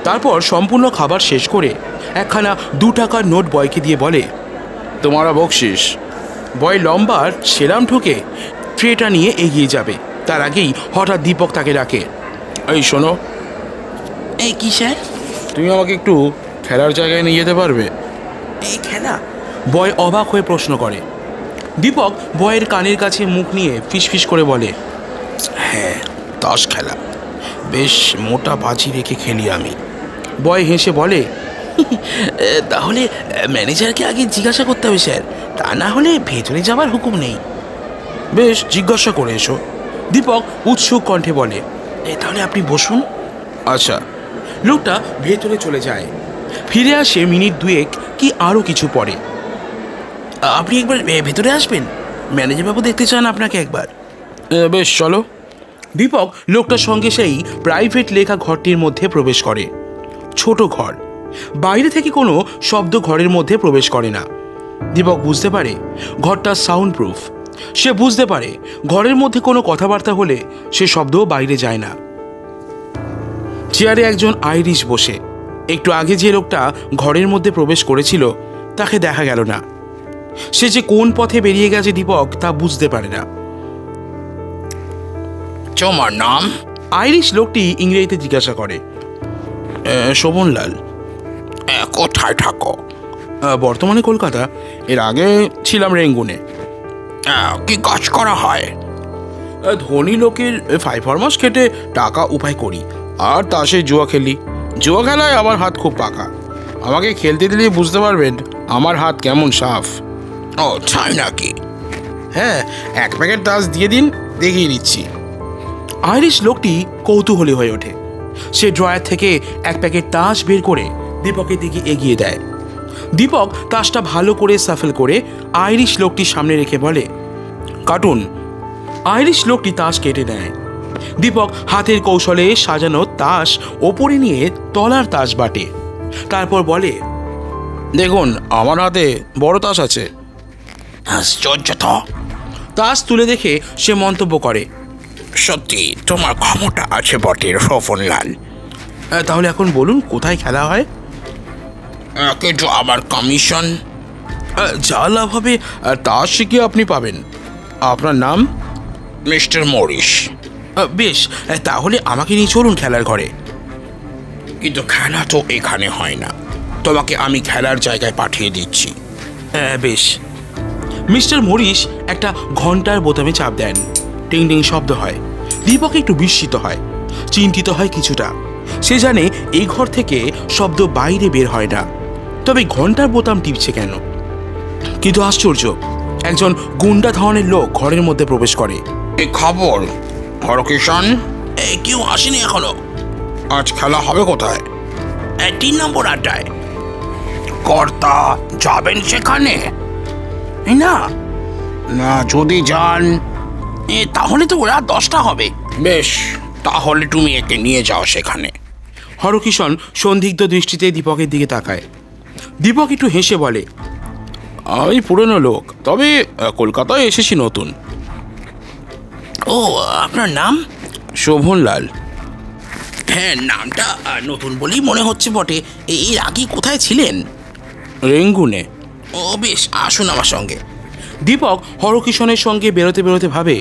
তারপর সম্পূর্ণ খাবার শেষ করে একখানা 2 টাকার নোট বয়কে দিয়ে বলে, তোমারা বকশিস। বয় লম্বার সেরাম ঠুকে ট্রেটা নিয়ে এগিয়ে যাবে, তার আগেই হঠাৎ দীপক তাকে ডাকে, এই শোনো। এই কি স্যার? তুমি আমাকে একটু খেলার জায়গায় নিয়ে যেতে পারবে? এই খেলা? বয় অবাক হয়ে প্রশ্ন করে। দীপক বয়ের কানের কাছে মুখ নিয়ে ফিসফিস করে বলে, হ্যাঁ, তাস খেলা। বেশ মোটা বাজি রেখে খেলি আমি। বয় হেসে বলে, তাহলে ম্যানেজারকে আগে জিজ্ঞাসা করতে হবে স্যার, তা না হলে ভেতরে যাবার হুকুম নেই। বেশ, জিজ্ঞাসা করে এসো, দীপক উৎসুক কণ্ঠে বলে। তাহলে আপনি বসুন। আচ্ছা। লোকটা ভেতরে চলে যায়, ফিরে আসে মিনিট 2 কি আরও কিছু পরে। আপনি একবার ভেতরে আসবেন, ম্যানেজার বাবু দেখতে চান আপনাকে একবার। বেশ, চলো। দীপক লোকটার সঙ্গে সেই প্রাইভেট লেখা ঘরটির মধ্যে প্রবেশ করে। ছোট ঘর, বাইরে থেকে কোনো শব্দ ঘরের মধ্যে প্রবেশ করে না। দীপক বুঝতে পারে ঘরটা সাউন্ড প্রুফ। সে বুঝতে পারে ঘরের মধ্যে কোনো কথাবার্তা হলে সে শব্দও বাইরে যায় না। চেয়ারে একজন আইরিশ বসে। একটু আগে যে লোকটা ঘরের মধ্যে প্রবেশ করেছিল তাকে দেখা গেল না। সে যে কোন পথে বেরিয়ে গেছে দীপক তা বুঝতে পারে না। তোমার নাম? আইরিশ লোকটি ইংরেজিতে জিজ্ঞাসা করে। শোভনলাল। কোথায় থাকো? বর্তমানে কলকাতা, এর আগে ছিলাম রেঙ্গুনে। কি কাজ করা হয়? ধনী লোকের 5 ফরমাস খেটে টাকা উপায় করি, আর তাসে জুয়া খেলি। জুয়া খেলায় আমার হাত খুব পাকা। আমাকে খেলতে দিলে বুঝতে পারবেন আমার হাত কেমন সাফ। ও তাই নাকি? হ্যাঁ, 1 প্যাকেট তাস দিয়ে দিন, দেখিয়ে দিচ্ছি। আইরিশ লোকটি কৌতূহলী হয়ে ওঠে। সে ড্রয়ার থেকে 1 প্যাকেট তাস বের করে দীপকের দিকে এগিয়ে দেয়। দীপক তাসটা ভালো করে সাফল করে আইরিশ লোকটির সামনে রেখে বলে, কাটুন। আইরিশ লোকটি তাস কেটে নেয়। দীপক হাতের কৌশলে সাজানো তাস ওপরে নিয়ে তলার তাস বাটে। তারপর বলে, দেখুন আমার হাতে বড় তাস আছে। আশ্চর্য তো। তাস তুলে দেখে সে মন্তব্য করে, সত্যি তোমার ক্ষমতা আছে বটে শোভনলাল। তাহলে এখন বলুন কোথায় খেলা হয়? কিন্তু আমার কমিশন? যা লাভ হবে তাস শিখে আপনি পাবেন। আপনার নাম? Mister Morris. বেশ, তাহলে আমাকে নিয়ে চলুন খেলার ঘরে। কিন্তু খেলা তো এখানে হয় না, তোমাকে আমি খেলার জায়গায় পাঠিয়ে দিচ্ছি। বেশ। মিস্টার মরিস একটা ঘন্টার বোতামে চাপ দেন। টিং টিং শব্দ হয়। দীপক একটু বিস্মিত হয়, চিন্তিত হয় কিছুটা। সে জানে এই ঘর থেকে শব্দ বাইরে বের হয় না, তবে ঘন্টার বোতাম টিপছে কেন? কিন্তু আশ্চর্য, একজন গুন্ডা ধরনের লোক ঘরের মধ্যে প্রবেশ করে। এই খবর হরকিষাণ, কেউ আসেনি এখনো। আজ খেলা হবে কোথায়? 3 নম্বর আড্ডায়। কর্তা যাবেন সেখানে? না না, যদি যান তাহলে তো ওরা 10টা হবে। বেশ, তাহলে তুমি একে নিয়ে যাও সেখানে। হরকিষণ সন্দিগ্ধ দৃষ্টিতে দীপকের দিকে তাকায়। দীপক একটু হেসে বলে, আমি পুরনো লোক, তবে কলকাতায় এসেছি নতুন। ও, আপনার নাম? শোভনলাল। হ্যাঁ, নামটা নতুন বলেই মনে হচ্ছে বটে। এর আগে কোথায় ছিলেন? রেঙ্গুনে। ও বেশ, আসুন আমার সঙ্গে। দীপক হরকিষণের সঙ্গে বেরোতে বেরোতে ভাবে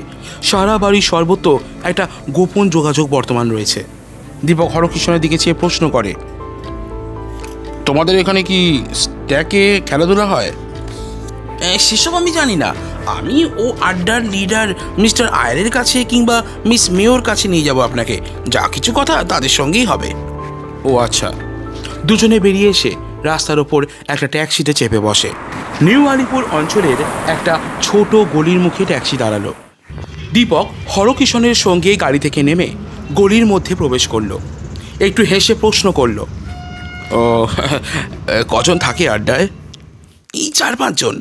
সারা বাড়ির সর্বত্র একটা গোপন যোগাযোগ বর্তমান রয়েছে। দীপক হরকিষণের দিকে চেয়ে প্রশ্ন করে, তোমাদের এখানে কি স্ট্যাকে খেলাধুলা হয়? সেসব আমি জানি না। আমি ও আড্ডার লিডার মিস্টার আয়ারের কাছে কিংবা মিস মেয়র কাছে নিয়ে যাব আপনাকে। যা কিছু কথা তাদের সঙ্গেই হবে। ও আচ্ছা। দুজনে বেরিয়ে এসে রাস্তার ওপর একটা ট্যাক্সিতে চেপে বসে। নিউ আলিপুর অঞ্চলের একটা ছোট গলির মুখে ট্যাক্সি দাঁড়ালো। দীপক হরকিষণের সঙ্গে গাড়ি থেকে নেমে গলির মধ্যে প্রবেশ করলো। একটু হেসে প্রশ্ন করলো, ও কজন থাকে আড্ডায়? এই 4-5 জন।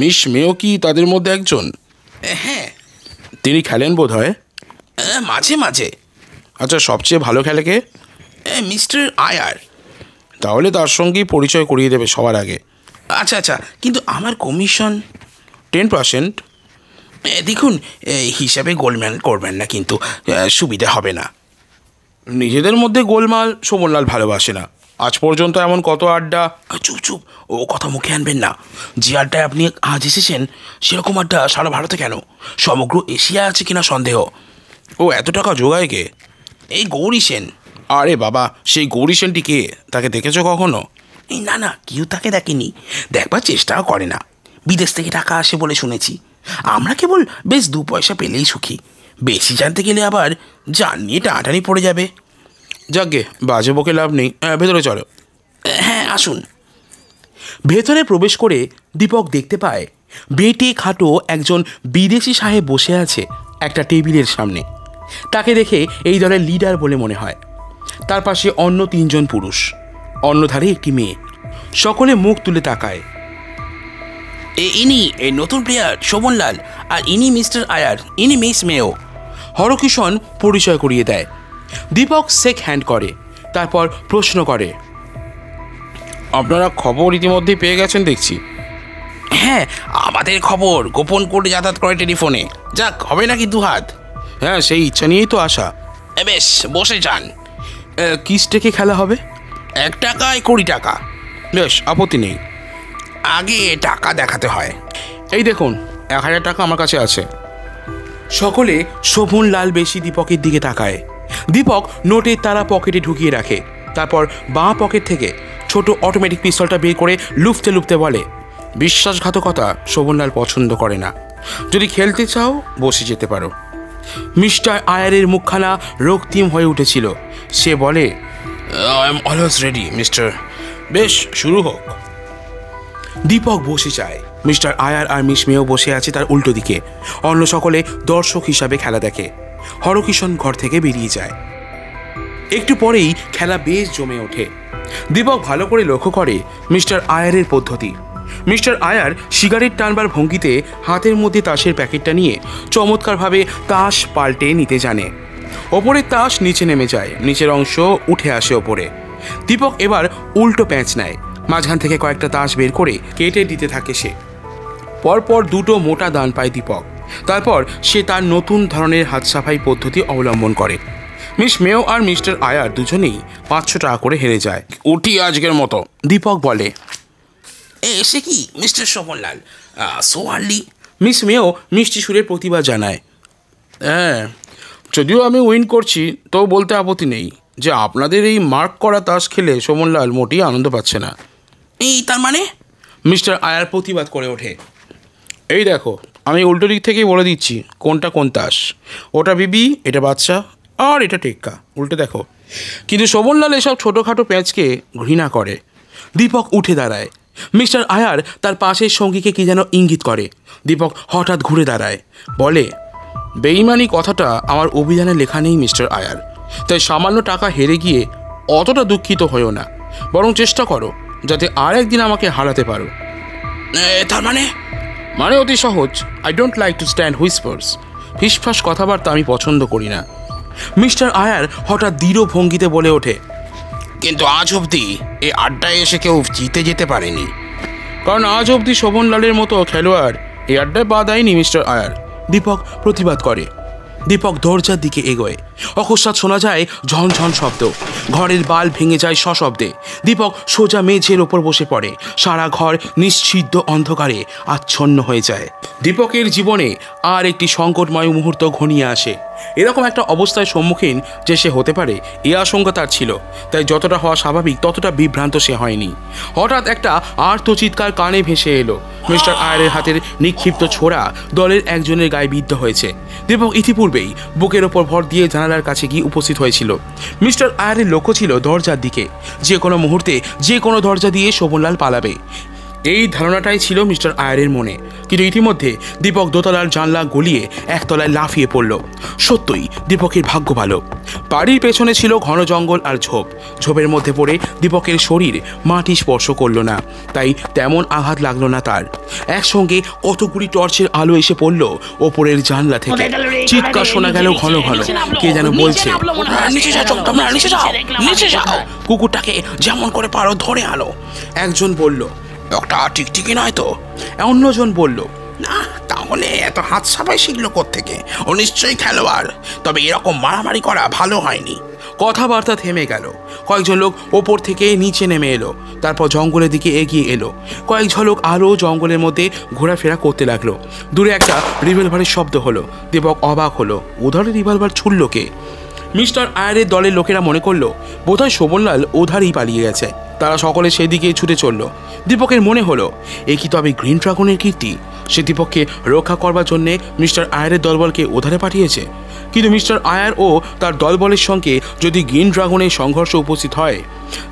মিস মেও কি তাদের মধ্যে একজন? হ্যাঁ। তিনি খেলেন বোধ হয়? মাঝে মাঝে। আচ্ছা, সবচেয়ে ভালো খেলে কে? মিস্টার আয়ার। তাহলে তার সঙ্গেই পরিচয় করিয়ে দেবে সবার আগে। আচ্ছা আচ্ছা, কিন্তু আমার কমিশন? 10%। দেখুন, হিসাবে গোলমাল করবেন না, কিন্তু সুবিধা হবে না। নিজেদের মধ্যে গোলমাল শোভনলাল ভালোবাসে না। আজ পর্যন্ত এমন কত আড্ডা। চুপ চুপ, ও কথা মুখে আনবেন না। যে আড্ডায় আপনি আজ এসেছেন সেরকম আড্ডা সারা ভারতে কেন, সমগ্র এশিয়া আছে কিনা সন্দেহ। ও এত টাকা জোগায় কে? এই গৌরী সেন। আরে বাবা, সেই গৌরী সেনটি কে? তাকে দেখেছো কখনো? এই না না, কেউ তাকে দেখেনি, দেখবার চেষ্টাও করে না। বিদেশ থেকে টাকা আসে বলে শুনেছি। আমরা কেবল বেশ 2 পয়সা পেলেই সুখী। বেশি জানতে গেলে আবার জান নিয়ে টানাটানি পড়ে যাবে। যাকগে, বাজে বকে লাভ নেই, ভেতরে চলো। হ্যাঁ আসুন। ভেতরে প্রবেশ করে দীপক দেখতে পায় বেটে খাটো একজন বিদেশি সাহেব বসে আছে একটা টেবিলের সামনে। তাকে দেখে এই দলের লিডার বলে মনে হয়। তার পাশে অন্য 3 জন পুরুষ, অন্য ধারে একটি মেয়ে। সকলে মুখ তুলে তাকায়। ইনি এই নতুন প্লেয়ার শোভনলাল, আর ইনি মিস্টার আয়ার, ইনি মিস মেও। হরকিষণ পরিচয় করিয়ে দেয়। দীপক শেক হ্যান্ড করে, তারপর প্রশ্ন করে, আপনারা খবর ইতিমধ্যেই পেয়ে গেছেন দেখছি। হ্যাঁ, আমাদের খবর গোপন করে যাতায়াত করে টেলিফোনে। যাক, হবে নাকি 2 হাত। হ্যাঁ, সেই ইচ্ছা নিয়েই তো আসা। বেশ, বসে যান। কি স্টেকে খেলা হবে? 1 টাকায় 20 টাকা। বেশ, আপত্তি নেই। আগে টাকা দেখাতে হয়। এই দেখুন, 1000 টাকা আমার কাছে আছে। সকলে শোভনলাল বেশি দীপকের দিকে তাকায়। দীপক নোটের তারা পকেটে ঢুকিয়ে রাখে, তারপর বাঁ পকেট থেকে ছোট অটোমেটিক পিস্তলটা বের করে লুফতে লুফতে বলে, বিশ্বাসঘাতকতা শোভনলাল পছন্দ করে না। যদি খেলতে চাও বসে যেতে পারো। মিস্টার আয়ারের মুখখানা রক্তিম হয়ে উঠেছিল। সে বলে, I am always ready mister. বেশ, শুরু হোক। দীপক বসে যায়। মিস্টার আয়ার আর মিস মেও বসে আছে তার উল্টো দিকে। অন্য সকলে দর্শক হিসাবে খেলা দেখে। হরকিষণ ঘর থেকে বেরিয়ে যায়। একটু পরেই খেলা বেশ জমে ওঠে। দীপক ভালো করে লক্ষ্য করে মিস্টার আয়ারের পদ্ধতি। মিস্টার আয়ার সিগারেট টানবার ভঙ্গিতে হাতের মধ্যে তাসের প্যাকেটটা নিয়ে চমৎকারভাবে তাস পাল্টে নিতে জানে। ওপরের তাস নিচে নেমে যায়, নিচের অংশ উঠে আসে ওপরে। দীপক এবার উল্টো প্যাঁচ নেয়, মাঝখান থেকে কয়েকটা তাস বের করে কেটে দিতে থাকে সে। পরপর 2টো মোটা দান পায় দীপক। তারপর সে তার নতুন ধরনের হাত সাফাই পদ্ধতি অবলম্বন করে। মিস মেও আর মিস্টার আয়ার দুজনেই 500 টাকা করে হেরে যায়। উঠি আজকের মতো, দীপক বলে। এসে কি mister Shobhanlal, so early? Miss মেও মিষ্টি সুরে প্রতিবাদ জানায়, হ্যাঁ, যদিও আমি উইন করছি তো বলতে আপত্তি নেই যে আপনাদের এই মার্ক করা তাস খেলে শোভনলাল মোটেই আনন্দ পাচ্ছে না। এই তার মানে? মিস্টার আয়ার প্রতিবাদ করে ওঠে, এই দেখো, আমি উল্টো দিক থেকেই বলে দিচ্ছি কোনটা কোন তাস। ওটা বিবি, এটা বাচ্চা, আর এটা টেক্কা। উল্টে দেখো। কিন্তু শোভনলাল এসব ছোটোখাটো প্যাঁচকে ঘৃণা করে। দীপক উঠে দাঁড়ায়। মিস্টার আয়ার তার পাশের সঙ্গীকে কি যেন ইঙ্গিত করে। দীপক হঠাৎ ঘুরে দাঁড়ায়, বলে, বেইমানি কথাটা আমার অভিধানে লেখা নেই মিস্টার আয়ার। তাই সামান্য টাকা হেরে গিয়ে অতটা দুঃখিত হয়েও না, বরং চেষ্টা করো যাতে আর একদিন আমাকে হারাতে পারো। তার মানে? মানে অতি সহজ, I don't like to stand whispers. ফিসফাস কথাবার্তা আমি পছন্দ করি না। মিস্টার আয়ার হঠাৎ দৃঢ় ভঙ্গিতে বলে ওঠে, কিন্তু আজ অবধি এই আড্ডায় এসে কেউ জিতে যেতে পারেনি। কারণ আজ অবধি শোভনলালের মতো খেলোয়াড় এই আড্ডায় পা দেয়নি মিস্টার আয়ার। দীপক প্রতিবাদ করে। দীপক দরজার দিকে এগোয়। অকস্মাৎ শোনা যায় ঝনঝন শব্দ। ঘরের বাল ভেঙে যায় সশব্দে। দীপক সোজা মেঝের ওপর বসে পড়ে। সারা ঘর নিশ্চিদ্র অন্ধকারে আচ্ছন্ন হয়ে যায়। দীপকের জীবনে আর একটি সংকটময় মুহূর্ত ঘনিয়ে আসে। এরকম একটা অবস্থায় সম্মুখীন যে সে হতে পারে এই আশঙ্কা তার ছিল, তাই যতটা হওয়া স্বাভাবিক ততটা বিভ্রান্ত সে হয়নি। হঠাৎ একটা আর্তচিৎকার কানে ভেসে এলো। মিস্টার আয়ারের হাতের নিক্ষিপ্ত ছোড়া দলের একজনের গায়ে বিদ্ধ হয়েছে। দীপক ইতিপূর্বেই বুকের ওপর ভর দিয়ে জানালার কাছে গিয়ে উপস্থিত হয়েছিল। মিস্টার আয়ারের লক্ষ্য ছিল দরজার দিকে। যে কোনো মুহূর্তে যে কোনো দরজা দিয়ে শোভনলাল পালাবে, এই ধারণাটাই ছিল মিস্টার আয়ারের মনে। কিন্তু ইতিমধ্যে দীপক দোতলার জানলা গলিয়ে একতলায় লাফিয়ে পড়ল। সত্যই দীপকের ভাগ্য ভালো। বাড়ির পেছনে ছিল ঘন জঙ্গল আর ঝোপ। ঝোপের মধ্যে পড়ে দীপকের শরীর মাটি স্পর্শ করল না, তাই তেমন আঘাত লাগলো না তার। একসঙ্গে কতগুলি টর্চের আলো এসে পড়ল ওপরের জানলা থেকে। চিৎকার শোনা গেল ঘন ঘন, কে যেন বলছে, কুকুরটাকে যেমন করে পারো ধরে আনো। একজন বলল, একটা টিকটিকি নয় তো? অন্যজন বলল, না, তাও হলে এত হাত সাফাই শিখলো কোত্থেকে? ও নিশ্চয়ই খেলোয়াড়, তবে এরকম মারামারি করা ভালো হয়নি। কথাবার্তা থেমে গেল। কয়েকজন লোক ওপর থেকে নিচে নেমে এলো, তারপর জঙ্গলের দিকে এগিয়ে এলো। কয়েক ঝলক আলো জঙ্গলের মধ্যে ঘোরাফেরা করতে লাগলো। দূরে একটা রিভলভারের শব্দ হলো। দীপক অবাক হলো, ওধারে রিভলভার ছুড়ল কে? মিস্টার আয়ারের দলের লোকেরা মনে করলো বোধহয় শোভনলাল ওধারেই পালিয়ে গেছে। তারা সকলে সেই দিকেই ছুটে চলল। দীপকের মনে হলো এ কি তবে গ্রিন ড্রাগনের কীর্তি? সে দীপককে রক্ষা করবার জন্যে মিস্টার আয়ারের দলবলকে ওধারে পাঠিয়েছে। কিন্তু মিস্টার আয়ার ও তার দলবলের সঙ্গে যদি গ্রিন ড্রাগনের সংঘর্ষ উপস্থিত হয়,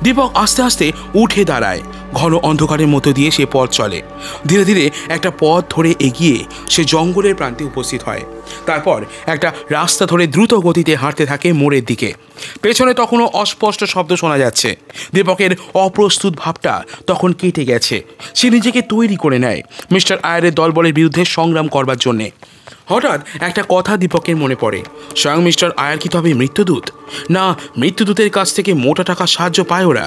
দীপক আস্তে আস্তে উঠে দাঁড়ায়। ঘন অন্ধকারের মধ্যে দিয়ে সে পথ চলে। ধীরে ধীরে একটা পথ ধরে এগিয়ে সে জঙ্গলের প্রান্তে উপস্থিত হয়। তারপর একটা রাস্তা ধরে দ্রুত গতিতে হাঁটতে থাকে মোড়ের দিকে। পেছনে তখনও অস্পষ্ট শব্দ শোনা যাচ্ছে। দীপকের অপ্রস্তুত ভাবটা তখন কেটে গেছে। সে নিজেকে তৈরি করে নেয় মিস্টার আয়ারের দলবলের বিরুদ্ধে সংগ্রাম করবার জন্যে। হঠাৎ একটা কথা দীপকের মনে পড়ে, স্বয়ং মিস্টার আয়ার কি তবে মৃত্যুদূত? না, মৃত্যুদূতের কাছ থেকে মোটা টাকা সাহায্য পায় ওরা।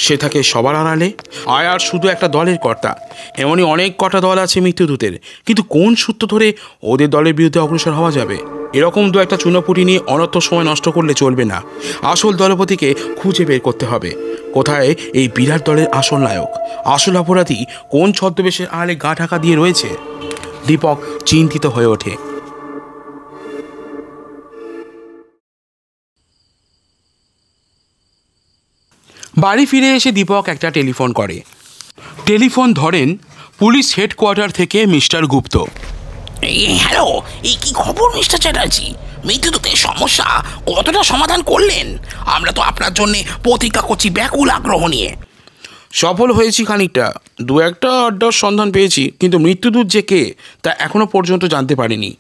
সে থাকে সবার আড়ালে। আয়ার শুধু একটা দলের কর্তা। এমনই অনেক কটা দল আছে মৃত্যুদূতের, কিন্তু কোন সূত্র ধরে ওদের দলের বিরুদ্ধে অগ্রসর হওয়া যাবে? এরকম দু একটা চুনোপুটি নিয়ে অনর্থ সময় নষ্ট করলে চলবে না। আসল দলপতিকে খুঁজে বের করতে হবে। কোথায় এই বিরাট দলের আসল নায়ক? আসল অপরাধী কোন ছদ্মবেশের আড়ালে গা ঢাকা দিয়ে রয়েছে? দীপক চিন্তিত হয়ে ওঠে। বাড়ি ফিরে এসে দীপক একটা টেলিফোন করে। টেলিফোন ধরেন পুলিশ হেডকোয়ার্টার থেকে মিস্টার গুপ্ত। হ্যালো, এই কি খবর মিস্টার চ্যাটার্জি? মৃত্যুদূতের সমস্যা কতটা সমাধান করলেন? আমরা তো আপনার জন্য প্রতীক্ষা করছি ব্যাকুল আগ্রহ নিয়ে। সফল হয়েছি খানিকটা। দু একটা আড্ডার সন্ধান পেয়েছি, কিন্তু মৃত্যুদূত যে কে তা এখনো পর্যন্ত জানতে পারিনি।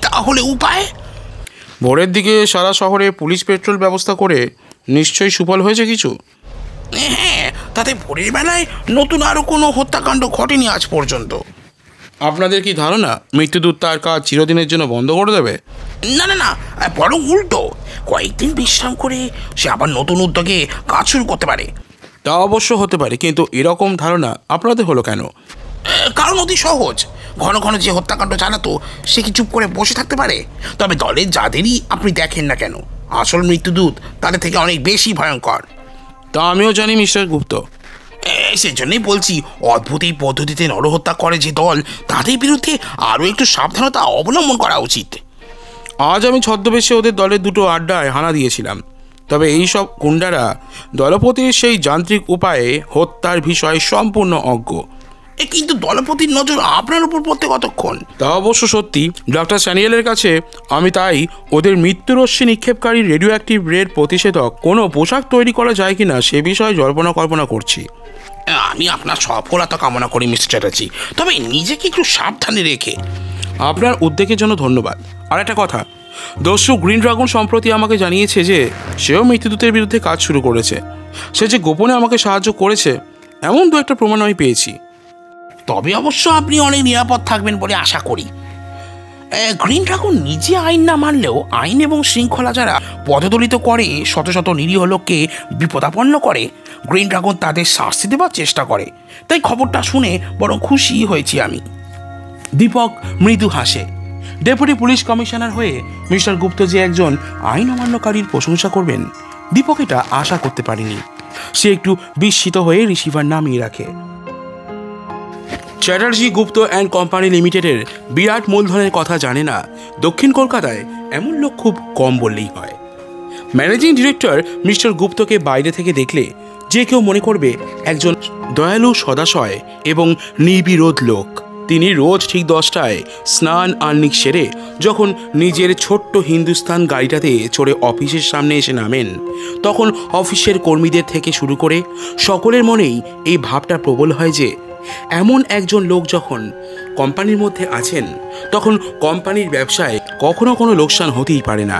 তাহলে উপায়? ভোরের দিকে সারা শহরে পুলিশ পেট্রোল ব্যবস্থা করে নিশ্চয়ই সুফল হয়েছে কিছু। হ্যাঁ, তাতে ভোরের বেলায় নতুন আরও কোনো হত্যাকাণ্ড ঘটেনি আজ পর্যন্ত। আপনাদের কি ধারণা মৃত্যুদূত তার কাজ চিরদিনের জন্য বন্ধ করে দেবে? না না না, বরং উল্টো, কয়েকদিন বিশ্রাম করে সে আবার নতুন উদ্যোগে কাজ শুরু করতে পারে। তা অবশ্য হতে পারে, কিন্তু এরকম ধারণা আপনাদের হলো কেন? কারণ অতি সহজ। ঘন ঘন যে হত্যাকাণ্ড চালাতো সে কি চুপ করে বসে থাকতে পারে? তবে দলের যাদেরই আপনি দেখেন না কেন, আসল মৃত্যুদূত তাদের থেকে অনেক বেশি ভয়ঙ্কর। তা আমিও জানি মিস্টার গুপ্ত। সেজন্যই বলছি, অদ্ভুত এই পদ্ধতিতে নরহত্যা করে যে দল, তাদের বিরুদ্ধে আরও একটু সাবধানতা অবলম্বন করা উচিত। আজ আমি ছদ্মবেশে ওদের দলের দুটো আড্ডায় হানা দিয়েছিলাম। তবে এই সব গুন্ডারা দলপতির সেই যান্ত্রিক উপায়ে হত্যার বিষয়ে সম্পূর্ণ অজ্ঞ। কিন্তু দলপতির নজর আপনার উপর পড়তে কতক্ষণ? তা অবশ্য সত্যি। ডক্টর স্যানিয়েলের কাছে আমি তাই ওদের মৃত্যুরশ্মি নিক্ষেপকারী রেডিও অ্যাক্টিভ রেড প্রতিষেধক কোনো পোশাক তৈরি করা যায় কিনা সে বিষয়ে জল্পনা কল্পনা করছি। আমি আপনার সফলতা কামনা করি মিস্টার চ্যাটার্জি, তবে নিজেকে একটু সাবধানে রেখে। আপনার উদ্যোগের জন্য ধন্যবাদ। আর একটা কথা, দস্যু গ্রিন ড্রাগন সম্প্রতি আমাকে জানিয়েছে যে সেও মৃত্যুদূতের বিরুদ্ধে কাজ শুরু করেছে। সে যে গোপনে আমাকে সাহায্য করেছে এমন দু একটা প্রমাণ আমি পেয়েছি। তবে অবশ্য আপনি অনেক নিরাপদ থাকবেন বলে আশা করি। গ্রিন ড্রাগন নিজে আইন না মানলেও আইন এবং শৃঙ্খলা যারা পদদলিত করে, শত শত নিরীহ লোককে বিপদাপন্ন করে, গ্রিন ড্রাগন তাদের শাস্তি দেওয়ার চেষ্টা করে। তাই খবরটা শুনে বড় খুশি হয়েছি আমি। দীপক মৃদু হাসে। ডেপুটি পুলিশ কমিশনার হয়ে মিস্টার গুপ্ত যে একজন আইন অমান্যকারীর প্রশংসা করবেন, দীপক এটা আশা করতে পারেনি। সে একটু বিস্মিত হয়ে রিসিভার নামিয়ে রাখে। চ্যাটার্জি গুপ্ত অ্যান্ড কোম্পানি লিমিটেডের বিরাট মূলধনের কথা জানে না দক্ষিণ কলকাতায় এমন লোক খুব কম বললেই হয়। ম্যানেজিং ডিরেক্টর মিস্টার গুপ্তকে বাইরে থেকে দেখলে যে কেউ মনে করবে একজন দয়ালু, সদাশয় এবং নির্বিরোধ লোক। তিনি রোজ ঠিক 10টায় স্নান আহ্নিক সেরে যখন নিজের ছোট্ট হিন্দুস্তান গাড়িটাতে চড়ে অফিসের সামনে এসে নামেন, তখন অফিসের কর্মীদের থেকে শুরু করে সকলের মনেই এই ভাবটা প্রবল হয় যে এমন একজন লোক যখন কোম্পানির মধ্যে আছেন, তখন কোম্পানির ব্যবসায় কখনো কোনো লোকসান হতেই পারে না।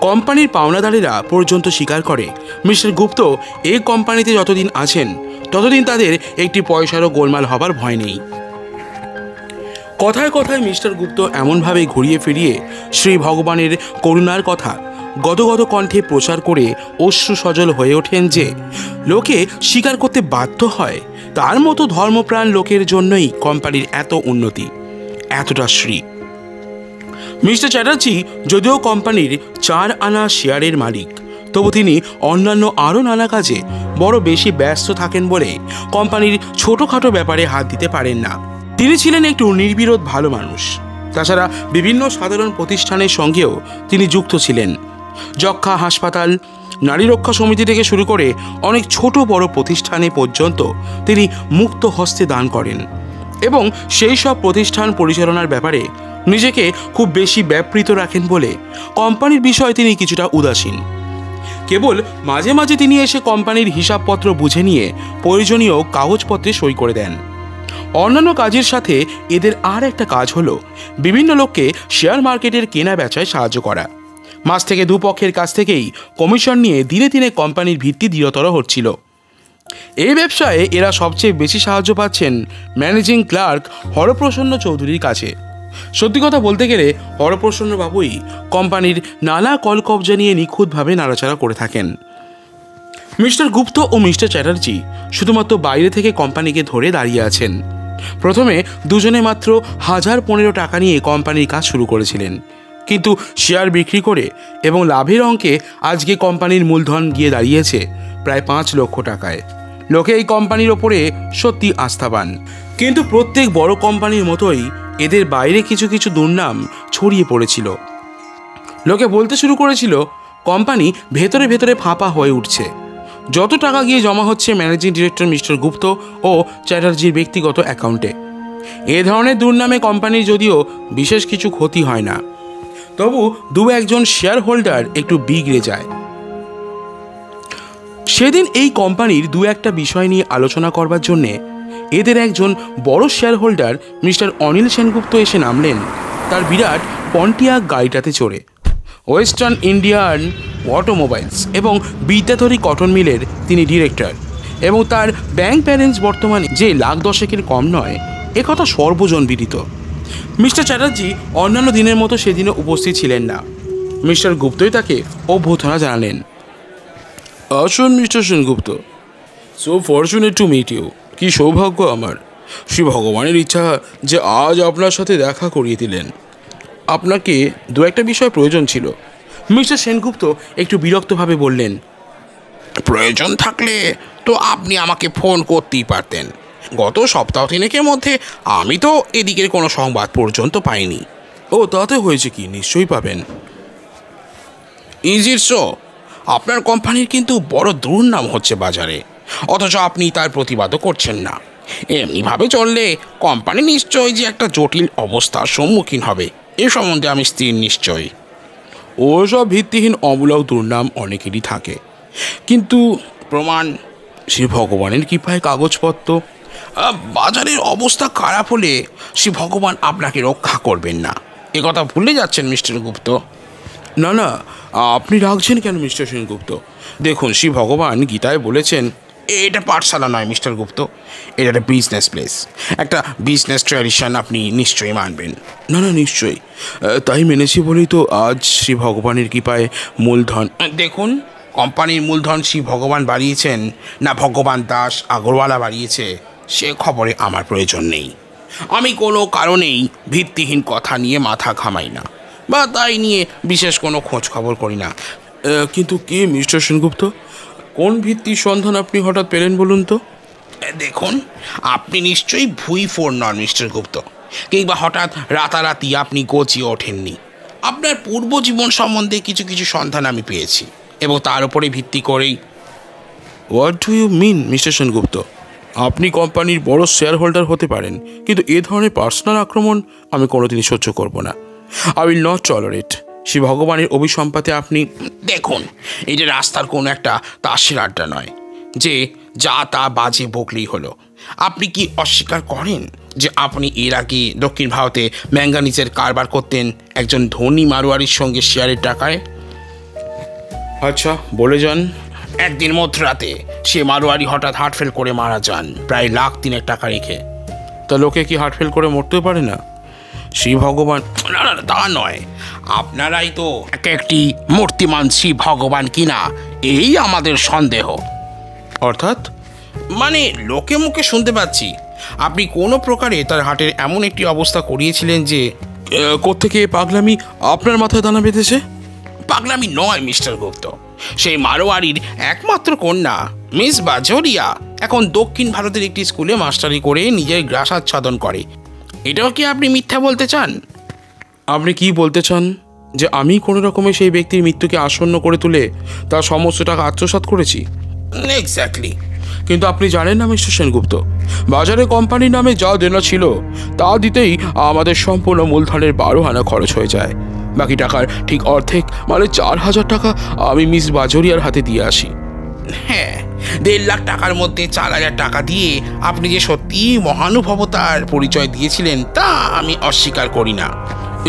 কোম্পানির পাওনাদারেরা পর্যন্ত স্বীকার করে মিস্টার গুপ্ত এই কোম্পানিতে যতদিন আছেন ততদিন তাদের একটি পয়সারও গোলমাল হবার ভয় নেই। কথায় কথায় মিস্টার গুপ্ত এমনভাবে ঘুরিয়ে ফিরিয়ে শ্রী ভগবানের করুণার কথা গদগদ কণ্ঠে প্রচার করে অশ্রু সজল হয়ে ওঠেন যে লোকে স্বীকার করতে বাধ্য হয় তার মতো ধর্মপ্রাণ লোকের জন্যই কোম্পানির এত উন্নতি। এতটা শ্রী। মিস্টার চ্যাটার্জি যদিও কোম্পানির 4 আনা শেয়ারের মালিক, তবু তিনি অন্যান্য আরও নানা কাজে বড় বেশি ব্যস্ত থাকেন বলে কোম্পানির ছোটোখাটো ব্যাপারে হাত দিতে পারেন না। তিনি ছিলেন একটু নির্বিরোধ ভালো মানুষ। তাছাড়া বিভিন্ন সাধারণ প্রতিষ্ঠানের সঙ্গেও তিনি যুক্ত ছিলেন। যক্ষ্মা হাসপাতাল, নারী রক্ষা সমিতি থেকে শুরু করে অনেক ছোট বড় প্রতিষ্ঠানে পর্যন্ত তিনি মুক্ত হস্তে দান করেন এবং সেই সব প্রতিষ্ঠান পরিচালনার ব্যাপারে নিজেকে খুব বেশি ব্যাপৃত রাখেন বলে কোম্পানির বিষয়ে তিনি কিছুটা উদাসীন। কেবল মাঝে মাঝে তিনি এসে কোম্পানির হিসাবপত্র বুঝে নিয়ে প্রয়োজনীয় কাগজপত্রে সই করে দেন। অন্যান্য কাজের সাথে এদের আর একটা কাজ হলো বিভিন্ন লোককে শেয়ার মার্কেটের কেনা বেচায় সাহায্য করা। মাস থেকে দুপক্ষের কাছ থেকেই কমিশন নিয়ে দিনে দিনে কোম্পানির ভিত্তি দৃঢ়তর হচ্ছিল। এই ব্যবসায় এরা সবচেয়ে বেশি সাহায্য পাচ্ছেন ম্যানেজিং ক্লার্ক হরপ্রসন্ন চৌধুরীর কাছে। সত্যি কথা বলতে গেলে হরপ্রসন্ন বাবুই কোম্পানির নানা কলকবজা নিয়ে নিখুঁতভাবে নাড়াচাড়া করে থাকেন। মিস্টার গুপ্ত ও মিস্টার চ্যাটার্জি শুধুমাত্র বাইরে থেকে কোম্পানিকে ধরে দাঁড়িয়ে আছেন। প্রথমে দুজনে মাত্র 1015 টাকা নিয়ে কোম্পানির কাজ শুরু করেছিলেন, কিন্তু শেয়ার বিক্রি করে এবং লাভের অঙ্কে আজকে কোম্পানির মূলধন গিয়ে দাঁড়িয়েছে প্রায় 5 লক্ষ টাকায়। লোকে এই কোম্পানির ওপরে সত্যি আস্থাবান, কিন্তু প্রত্যেক বড় কোম্পানির মতোই এদের বাইরে কিছু কিছু দুর্নাম ছড়িয়ে পড়েছিল। লোকে বলতে শুরু করেছিল কোম্পানি ভেতরে ভেতরে ফাঁপা হয়ে উঠছে। যত টাকা গিয়ে জমা হচ্ছে ম্যানেজিং ডিরেক্টর মিস্টার গুপ্ত ও চ্যাটার্জির ব্যক্তিগত অ্যাকাউন্টে। এ ধরনের দুর্নামে কোম্পানির যদিও বিশেষ কিছু ক্ষতি হয় না, তবু একজন শেয়ার হোল্ডার একটু বিগড়ে যায়। সেদিন এই কোম্পানির একটা বিষয় নিয়ে আলোচনা করবার জন্যে এদের একজন বড় share holder mister Anil Sengupta এসে নামলেন তার বিরাট পন্টিয়াক গাড়িটাতে চড়ে। ওয়েস্টার্ন ইন্ডিয়ান অটোমোবাইলস এবং বিদ্যাধরী কটন মিলের তিনি ডিরেক্টর এবং তার ব্যাংক ব্যালেন্স বর্তমানে যে লাখ দশেকের কম নয়, একথা সর্বজনবিদিত। মিস্টার চ্যাটার্জি অন্যান্য দিনের মতো সেদিনে উপস্থিত ছিলেন না। মিস্টার গুপ্তই তাকে অভ্যর্থনা জানালেন। আসুন mister Sengupta, so fortunate to meet you. কি সৌভাগ্য আমার, শ্রী ভগবানের ইচ্ছা যে আজ আপনার সাথে দেখা করিয়ে দিলেন। আপনাকে একটা বিষয় প্রয়োজন ছিল। মিস্টার সেনগুপ্ত একটু বিরক্তভাবে বললেন। প্রয়োজন থাকলে তো আপনি আমাকে ফোন করতেই পারতেন। গত সপ্তাহ তিনেকের মধ্যে আমি তো এদিকের কোনো সংবাদ পর্যন্ত পাইনি। ও, তাতে হয়েছে কি? নিশ্চয়ই পাবেন। Is it so? আপনার কোম্পানির কিন্তু বড় দুর্নাম হচ্ছে বাজারে, অথচ আপনি তার প্রতিবাদও করছেন না। এমনিভাবে চললে কোম্পানি নিশ্চয়ই যে একটা জটিল অবস্থার সম্মুখীন হবে, এ সম্বন্ধে আমি স্থির নিশ্চয়। ওসব ভিত্তিহীন অমূলক দুর্নাম অনেকেরই থাকে, কিন্তু প্রমাণ শ্রী ভগবানের কৃপায় কাগজপত্র। বাজারের অবস্থা খারাপ হলে শ্রী ভগবান আপনাকে রক্ষা করবেন না, এ কথা ভুলে যাচ্ছেন মিস্টার গুপ্ত। না না, আপনি রাখছেন কেন মিস্টার সেনগুপ্ত? দেখুন, শ্রী ভগবান গীতায় বলেছেন এটা পাঠশালা নয় মিস্টার গুপ্ত, এটা একটা বিজনেস প্লেস, একটা বিজনেস ট্র্যাডিশন আপনি নিশ্চয়ই মানবেন। না না, নিশ্চয়ই, তাই মেনেছি বলেই তো আজ শ্রী ভগবানের কৃপায় মূলধন। দেখুন, কোম্পানির মূলধন শ্রী ভগবান বাড়িয়েছেন না ভগবান দাস আগরওয়ালা বাড়িয়েছে, সে খবরে আমার প্রয়োজন নেই। আমি কোনো কারণেই ভিত্তিহীন কথা নিয়ে মাথা ঘামাই না বা তাই নিয়ে বিশেষ কোনো খোঁজ খবর করি না। কিন্তু কি মিস্টার সেনগুপ্ত, কোন ভিত্তির সন্ধান আপনি হঠাৎ পেলেন বলুন তো? দেখুন, আপনি নিশ্চয়ই ভুই ফোর নন মিস্টার গুপ্ত, কিংবা হঠাৎ রাতারাতি আপনি গচিয়ে ওঠেননি। আপনার পূর্ব জীবন সম্বন্ধে কিছু কিছু সন্ধান আমি পেয়েছি এবং তার উপরে ভিত্তি করেই। What do you mean mister Sengupta? আপনি কোম্পানির বড় শেয়ার হোল্ডার হতে পারেন, কিন্তু এ ধরনের পার্সোনাল আক্রমণ আমি কোনোদিনই সহ্য করব না। I will not tolerate. Shri ভগবানের অভিসম্পাতে আপনি দেখুন, এই যে রাস্তার কোনো একটা তাসের আড্ডা নয় যে যা তা বাজে বকলেই হলো। আপনি কি অস্বীকার করেন যে আপনি এর আগে দক্ষিণ ভারতে ম্যাঙ্গানিজের কারবার করতেন একজন ধনী মারোয়ারির সঙ্গে শেয়ারের টাকায়? আচ্ছা, বলে যান। একদিন মধ্যরাতে সে মারোয়ারি হঠাৎ হার্টফেল করে মারা যান, প্রায় লাখ 3 টাকা রেখে। তা লোকে কি হার্টফেল করে মরতেও পারে না? শ্রী ভগবান? না না, তা নয়, আপনারাই তো একটি মূর্তিমান শ্রী ভগবান কিনা এই আমাদের সন্দেহ। অর্থাৎ মানে লোকে মুখে শুনতে পাচ্ছি আপনি কোনো প্রকারে তার হাটের এমন একটি অবস্থা করিয়েছিলেন যে কোত্থেকে পাগলামি আপনার মাথায় দানা বেঁধেছে? পাগলামি নয় মিস্টার গুপ্ত, সেই মারোয়ারির একমাত্র কন্যা মিস বাজোরিয়া এখন দক্ষিণ ভারতের একটি স্কুলে মাস্টারি করে নিজের গ্রাসাচ্ছাদন করে। এটাও কি আপনি মিথ্যা বলতে চান? আপনি কি বলতে চান যে আমি কোনো রকমে সেই ব্যক্তির মৃত্যুকে আসন্ন করে তুলে তার সমস্ত টাকা আত্মসাৎ করেছি? এক্স্যাক্টলি। কিন্তু আপনি জানেন না মিস্টার সেনগুপ্ত, বাজারে কোম্পানির নামে যা দেনা ছিল তা দিতেই আমাদের সম্পূর্ণ মূলধনের 12 আনা খরচ হয়ে যায়। বাকি টাকার ঠিক অর্ধেক মানে 4,000 টাকা আমি মিস বাজোরিয়ার হাতে দিয়ে আসি। হ্যাঁ, 1.5 লাখ টাকার মধ্যে 4,000 টাকা দিয়ে আপনি যে সত্যি মহানুভবতার পরিচয় দিয়েছিলেন তা আমি অস্বীকার করি না।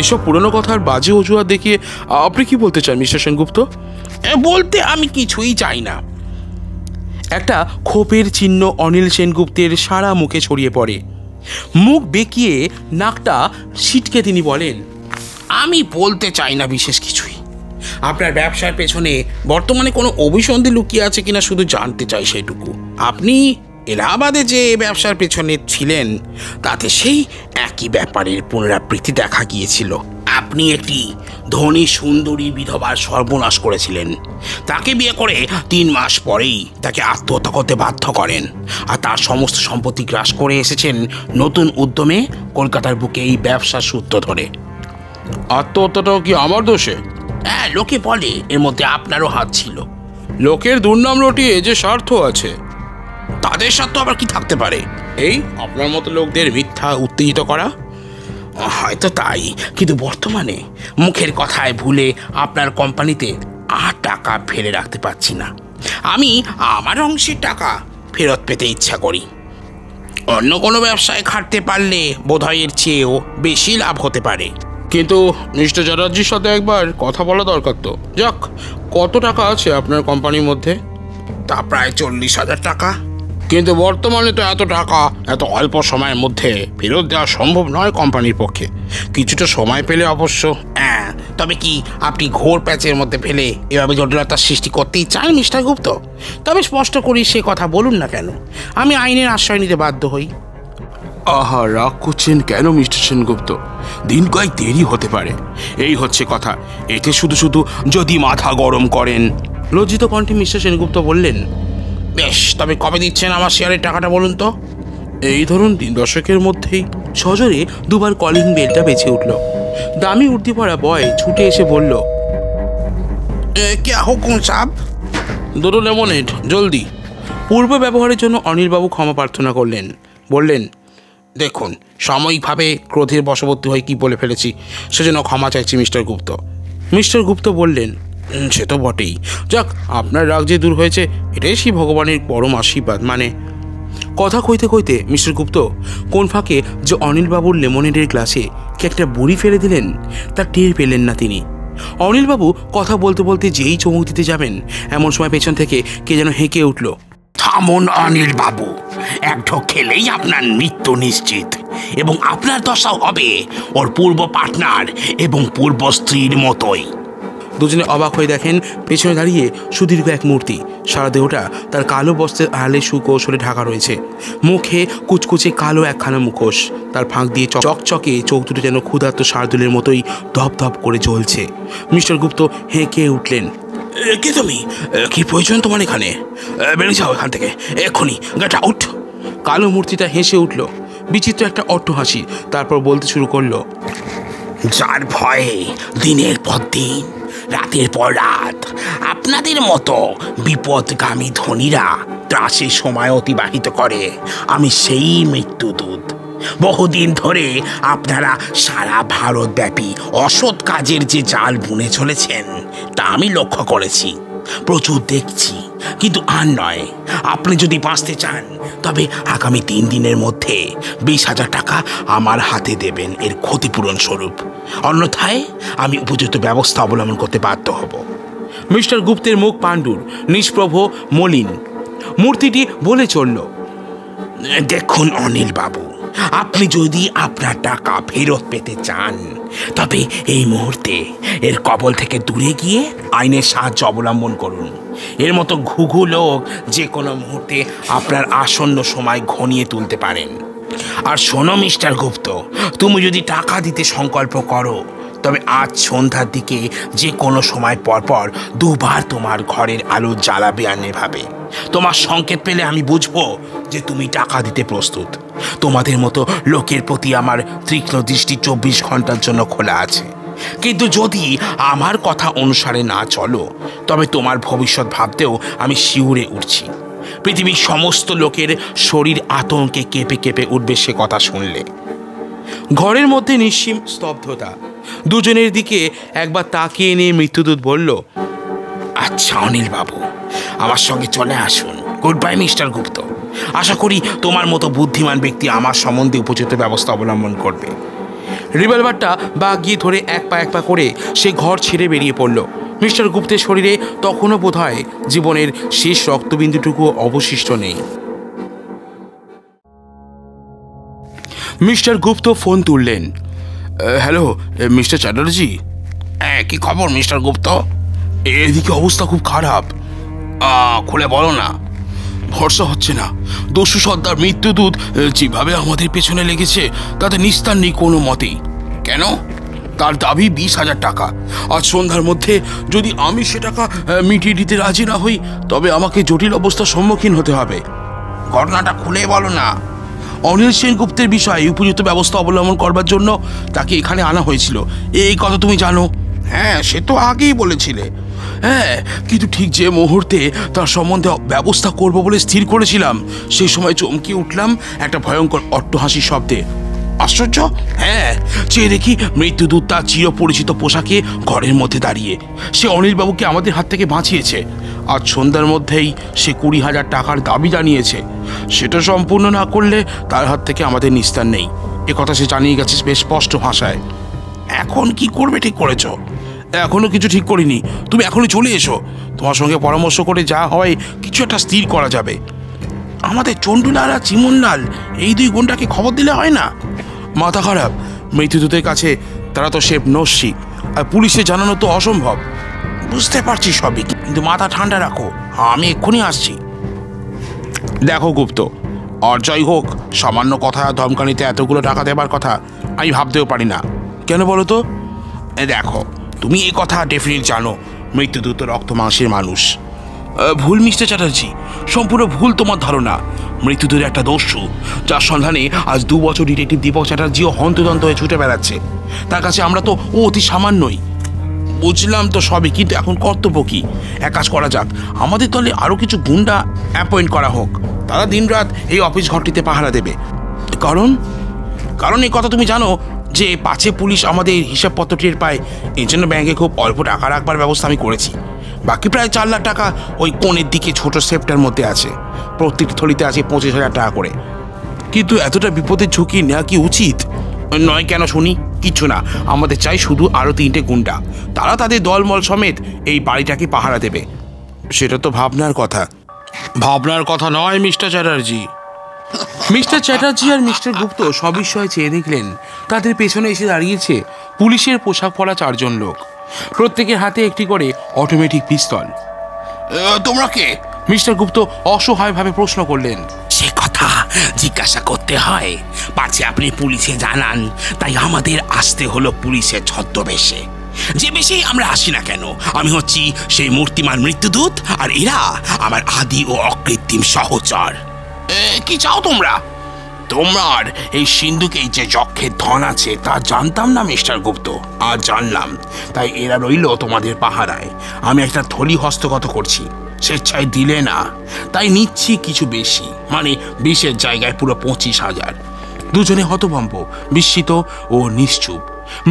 এসব পুরনো কথার বাজে অজুহাত দেখিয়ে আপনি কি বলতে চান মিস্টার সেনগুপ্ত? বলতে আমি কিছুই চাই না। একটা ক্ষোভের চিহ্ন অনিল সেনগুপ্তের সারা মুখে ছড়িয়ে পড়ে। মুখ বেঁকিয়ে নাকটা ছিটকে তিনি বলেন, আমি বলতে চাই না বিশেষ কিছুই। আপনার ব্যবসার পেছনে বর্তমানে কোনো অভিসন্ধি লুকিয়ে আছে কিনা শুধু জানতে চাই সেটুকু। আপনি এলাহাবাদে যে ব্যবসার পেছনে ছিলেন তাতে সেই একই ব্যাপারের পুনরাবৃত্তি দেখা গিয়েছিল। আপনি একটি ধনী সুন্দরী বিধবার সর্বনাশ করেছিলেন। তাকে বিয়ে করে 3 মাস পরেই তাকে আত্মহত্যা করতে বাধ্য করেন, আর তার সমস্ত সম্পত্তি গ্রাস করে এসেছেন নতুন উদ্যমে কলকাতার বুকে এই ব্যবসার সূত্র ধরে। আত্মহত্যাটাও কি আমার দোষে? হ্যাঁ, লোকে বলে এর মধ্যে আপনারও হাত ছিল। লোকের দুর্নাম রটিয়ে যে স্বার্থ আছে, তাদের সাথে আবার কি থাকতে পারে? এই আপনার মতো লোকদের মিথ্যা উত্তেজিত করা? হয়তো তাই, কিন্তু বর্তমানে মুখের কথায় ভুলে আপনার কোম্পানিতে 8 টাকা ফেলে রাখতে পারছি না। আমি আমার অংশের টাকা ফেরত পেতে ইচ্ছা করি। অন্য কোনো ব্যবসায় খাটতে পারলে বোধহয় এর চেয়েও বেশি লাভ হতে পারে। কিন্তু মিস্টার চ্যাটার্জির সাথে একবার কথা বলা দরকার তো। যাক, কত টাকা আছে আপনার কোম্পানির মধ্যে? তা প্রায় 40,000 টাকা। কিন্তু বর্তমানে তো এত টাকা এত অল্প সময়ের মধ্যে ফেরত দেওয়া সম্ভব নয় কোম্পানির পক্ষে। কিছুটা সময় পেলে অবশ্য। হ্যাঁ, তবে কি আপনি ঘোর প্যাচের মধ্যে ফেলে এভাবে জটিলতার সৃষ্টি করতেই চান মিস্টার গুপ্ত? তবে স্পষ্ট করি সে কথা বলুন না কেন, আমি আইনের আশ্রয় নিতে বাধ্য হই। আহা, রাগ করছেন কেন মিস্টার সেনগুপ্ত? দিন কয়েক দেরি হতে পারে, এই হচ্ছে কথা। এতে শুধু শুধু যদি মাথা গরম করেন। লজ্জিত কণ্ঠে মিস্টার সেনগুপ্ত বললেন, বেশ, তবে কবে দিচ্ছেন আমার শেয়ারের টাকাটা বলুন তো? এই ধরুন 3 দশকের মধ্যেই। সজোরে 2বার কলিং বেলটা বেঁচে উঠল। দামি উর্দি পরা বয় ছুটে এসে বলল, কে হুকুম সাহেব? 2 লেমনেড জলদি। পূর্ব ব্যবহারের জন্য অনিলবাবু ক্ষমা প্রার্থনা করলেন। বললেন, দেখুন, সাময়িকভাবে ক্রোধের বশবর্তী হয়ে কি বলে ফেলেছি, সেজন্য ক্ষমা চাইছি মিস্টার গুপ্ত। মিস্টার গুপ্ত বললেন, সে তো বটেই। যাক, আপনার রাগ যে দূর হয়েছে এটাই সেই ভগবানের পরম আশীর্বাদ। মানে কথা কইতে কইতে মিস্টার গুপ্ত কোন ফাঁকে যে অনিলবাবুর লেমনেডের গ্লাসে কি একটা বুড়ি ফেলে দিলেন তা টের পেলেন না তিনি। অনিলবাবু কথা বলতে বলতে যেই চমক দিতে যাবেন, এমন সময় পেছন থেকে কে যেন হেঁকে উঠল, থামুন অনিল বাবু, এক ঢোক খেলেই আপনার মৃত্যু নিশ্চিত, এবং আপনার দশাও হবে ওর পূর্ব পার্টনার এবং পূর্ব স্ত্রীর মতোই। দুজনে অবাক হয়ে দেখেন পেছনে দাঁড়িয়ে সুদীর্ঘ এক মূর্তি। সারা দেহটা তার কালো বস্ত্রের আড়ালে সুকৌশলে ঢাকা রয়েছে। মুখে কুচকুচে কালো একখানা মুখোশ, তার ফাঁক দিয়ে চকচকে চোখ দুটো যেন ক্ষুধার্ত শার্দুলের মতোই ধপ ধপ করে জ্বলছে। মিস্টার গুপ্ত হেঁকে উঠলেন, কে তুমি? কি প্রয়োজন তোমার এখানে? বেরিয়ে যাও এখান থেকে এক্ষুনি, গেট আউট। কালো মূর্তিটা হেসে উঠল, বিচিত্র একটা অট্টহাসি। তারপর বলতে শুরু করলো, যার ভয়ে দিনের পর দিন, রাতের পর রাত আপনাদের মতো বিপদগামী ধনীরা ত্রাসের সময় অতিবাহিত করে, আমি সেই মৃত্যুদূত। বহুদিন ধরে আপনারা সারা ভারতব্যাপী অসৎ কাজের যে জাল বুনে চলেছেন তা আমি লক্ষ্য করেছি, প্রচুর দেখছি। কিন্তু আর নয়, আপনি যদি বাঁচতে চান তবে আগামী 3 দিনের মধ্যে 20,000 টাকা আমার হাতে দেবেন এর ক্ষতিপূরণ স্বরূপ, অন্যথায় আমি উপযুক্ত ব্যবস্থা অবলম্বন করতে বাধ্য হব। মিস্টার গুপ্তের মুখ পাণ্ডুর, নিষ্প্রভ, মলিন। মূর্তিটি বলে চলল, দেখুন অনিল বাবু, আপনি যদি আপনার টাকা ফেরত পেতে চান তবে এই মুহূর্তে এর কবল থেকে দূরে গিয়ে আইনের সাহায্য অবলম্বন করুন। এর মতো ঘুঘু লোক যে কোনো মুহূর্তে আপনার আসন্ন সময় ঘনিয়ে তুলতে পারেন। আর শোনো মিস্টার গুপ্ত, তুমি যদি টাকা দিতে সংকল্প করো তবে আজ সন্ধ্যার দিকে যে কোনো সময় পরপর দুবার তোমার ঘরের আলো জ্বালাবে আর নেভাবে। তোমার সংকেত পেলে আমি বুঝবো যে তুমি টাকা দিতে প্রস্তুত। তোমাদের মতো লোকের প্রতি আমার তীক্ষ্ণ দৃষ্টি 24 ঘন্টার জন্য খোলা আছে। কিন্তু যদি আমার কথা অনুসারে না চলো তবে তোমার ভবিষ্যৎ ভাবতেও আমি শিউরে উঠছি। পৃথিবীর সমস্ত লোকের শরীর আতঙ্কে কেঁপে কেঁপে উঠবে সে কথা শুনলে। ঘরের মধ্যে নিশ্চিম স্তব্ধতা। দুজনের দিকে একবার তাকিয়ে নিয়ে মৃত্যুদূত বলল, আচ্ছা অনিল বাবু, আমার সঙ্গে চলে আসুন। গুড বাই মিস্টার গুপ্ত। আশা করি তোমার মতো বুদ্ধিমান ব্যক্তি আমার সম্বন্ধে উপযুক্ত ব্যবস্থা অবলম্বন করবে। রিভলভারটা বাগিয়ে ধরে এক পা করে সে ঘর ছেড়ে বেরিয়ে পড়ল। মিস্টার গুপ্তের শরীরে তখনও বোধহয় জীবনের শেষ রক্তবিন্দুটুকু অবশিষ্ট নেই। মিস্টার গুপ্ত ফোন তুললেন। Hello mister Chatterjee. কি খবর মিস্টার গুপ্ত? এদিকে অবস্থা খুব খারাপ। খুলে বলো না। ভরসা হচ্ছে না। দস্যু সর্দার মৃত্যুদূত যেভাবে আমাদের পেছনে লেগেছে তাতে নিস্তার নেই কোনো মতেই। কেন? তার দাবি 20,000 টাকা। আজ সন্ধ্যার মধ্যে যদি আমি সে টাকা মিটিয়ে দিতে রাজি না হই তবে আমাকে জটিল অবস্থার সম্মুখীন হতে হবে। ঘটনাটা খুলে বলো না। অনিল সেনগুপ্তের বিষয়ে উপযুক্ত ব্যবস্থা অবলম্বন করবার জন্য তাকে এখানে আনা হয়েছিল, এই কথা তুমি জানো। হ্যাঁ, সে তো আগেই বলেছিলে। হ্যাঁ, কিন্তু ঠিক যে মুহূর্তে তার সম্বন্ধে ব্যবস্থা করব বলে স্থির করেছিলাম সেই সময় চমকে উঠলাম একটা ভয়ঙ্কর অট্টহাসির শব্দে। আশ্চর্য! হ্যাঁ, চেয়ে দেখি মৃত্যুদূত তার চিরপরিচিত পোশাকে ঘরের মধ্যে দাঁড়িয়ে। সে অনিলবাবুকে আমাদের হাত থেকে বাঁচিয়েছে। আজ সন্ধ্যার মধ্যেই সে 20,000 টাকার দাবি জানিয়েছে। সেটা সম্পূর্ণ না করলে তার হাত থেকে আমাদের নিস্তার নেই, এ কথা সে জানিয়ে গেছে বেশ স্পষ্ট ভাষায়। এখন কি করবে ঠিক করেছ? এখনো কিছু ঠিক করিনি। তুমি এখনই চলে এসো। তোমার সঙ্গে পরামর্শ করে যা হয় কিছু একটা স্থির করা যাবে। আমাদের চণ্ডুলাল আর চিমনলাল এই 2 গুন্ডাকে খবর দিলে হয় না? মাথা খারাপ। মৃত্যুদূতের কাছে তারা তো শেপ নস্যি, আর পুলিশে জানানো তো অসম্ভব। বুঝতে পারছি সবই, কিন্তু মাথা ঠান্ডা রাখো, আমি এক্ষুনি আসছি। দেখো গুপ্ত, আর যাই হোক, সামান্য কথা ধমকানিতে এতগুলো টাকা দেবার কথা আমি ভাবতেও পারি না। কেন বলো তো? দেখো, তুমি এই কথা ডেফিনেট জানো মৃত্যুদূত রক্ত মাংসের মানুষ। ভুল মিস্টার চ্যাটার্জি, সম্পূর্ণ ভুল তোমার ধারণা। মৃত্যুদূতের একটা দস্যু যার সন্ধানে আজ 2 বছর ডিটেকটিভ দীপক চ্যাটার্জিও হন্তদন্ত হয়ে ছুটে বেড়াচ্ছে। তার কাছে আমরা তো অতি সামান্যই। বুঝলাম তো সবই, কিন্তু এখন কর্তব্য কি? এক কাজ করা যাক, আমাদের দলে আরও কিছু গুন্ডা অ্যাপয়েন্ট করা হোক। তারা দিনরাত এই অফিস ঘরটিতে পাহারা দেবে। কারণ এই কথা তুমি জানো যে পাছে পুলিশ আমাদের হিসাবপত্র টের পায়। এই জন্য ব্যাংকে খুব অল্প টাকা রাখবার ব্যবস্থা আমি করেছি। বাকি প্রায় 4 লাখ টাকা ওই কোণের দিকে ছোট সেফটার মধ্যে আছে। প্রত্যেকটি থলিতে আছে 25,000 টাকা করে। কিন্তু এতটা বিপদের ঝুঁকি নেওয়া কি উচিত নয়? কেন শুনি? কিছু না, আমাদের চাই শুধু আরও 3টে গুন্ডা। তারা তাদের দলমল সমেত এই বাড়িটাকে পাহারা দেবে। সেটা তো ভাবনার কথা। ভাবনার কথা নয় মিস্টার চ্যাটার্জি। মিস্টার চ্যাটার্জি আর মিস্টার গুপ্ত সবিস্ময়ে চেয়ে দেখলেন তাদের পেছনে এসে দাঁড়িয়েছে পুলিশের পোশাক পরা 4 জন লোক। প্রত্যেকের হাতে একটি করে অটোমেটিক পিস্তল। তোমরা কে? মিস্টার গুপ্ত অসহায়ভাবে প্রশ্ন করলেন। সে কথা জিজ্ঞাসা করতে হয়, পাছে আপনি পুলিশে জানান, তাই আমাদের আসতে হলো পুলিশের ছদ্মবেশে। যে বেশেই আমরা আসি না কেন, আমি হচ্ছি সেই মূর্তিমান মৃত্যুদূত, আর এরা আমার আদি ও অকৃত্রিম সহচর। কি চাও তোমরা? তোমার এই সিন্ধুকেই যে যক্ষের ধন আছে তা জানতাম না মিস্টার গুপ্ত, আজ জানলাম। তাই এরা রইল তোমাদের পাহারায়। আমি একটা থলি হস্তগত করছি, স্বেচ্ছায় দিলে না, তাই নিচ্ছি কিছু বেশি, মানে 20-এর জায়গায় পুরো 25,000। দুজনে হতভম্ব, বিস্মিত ও নিশ্চুপ।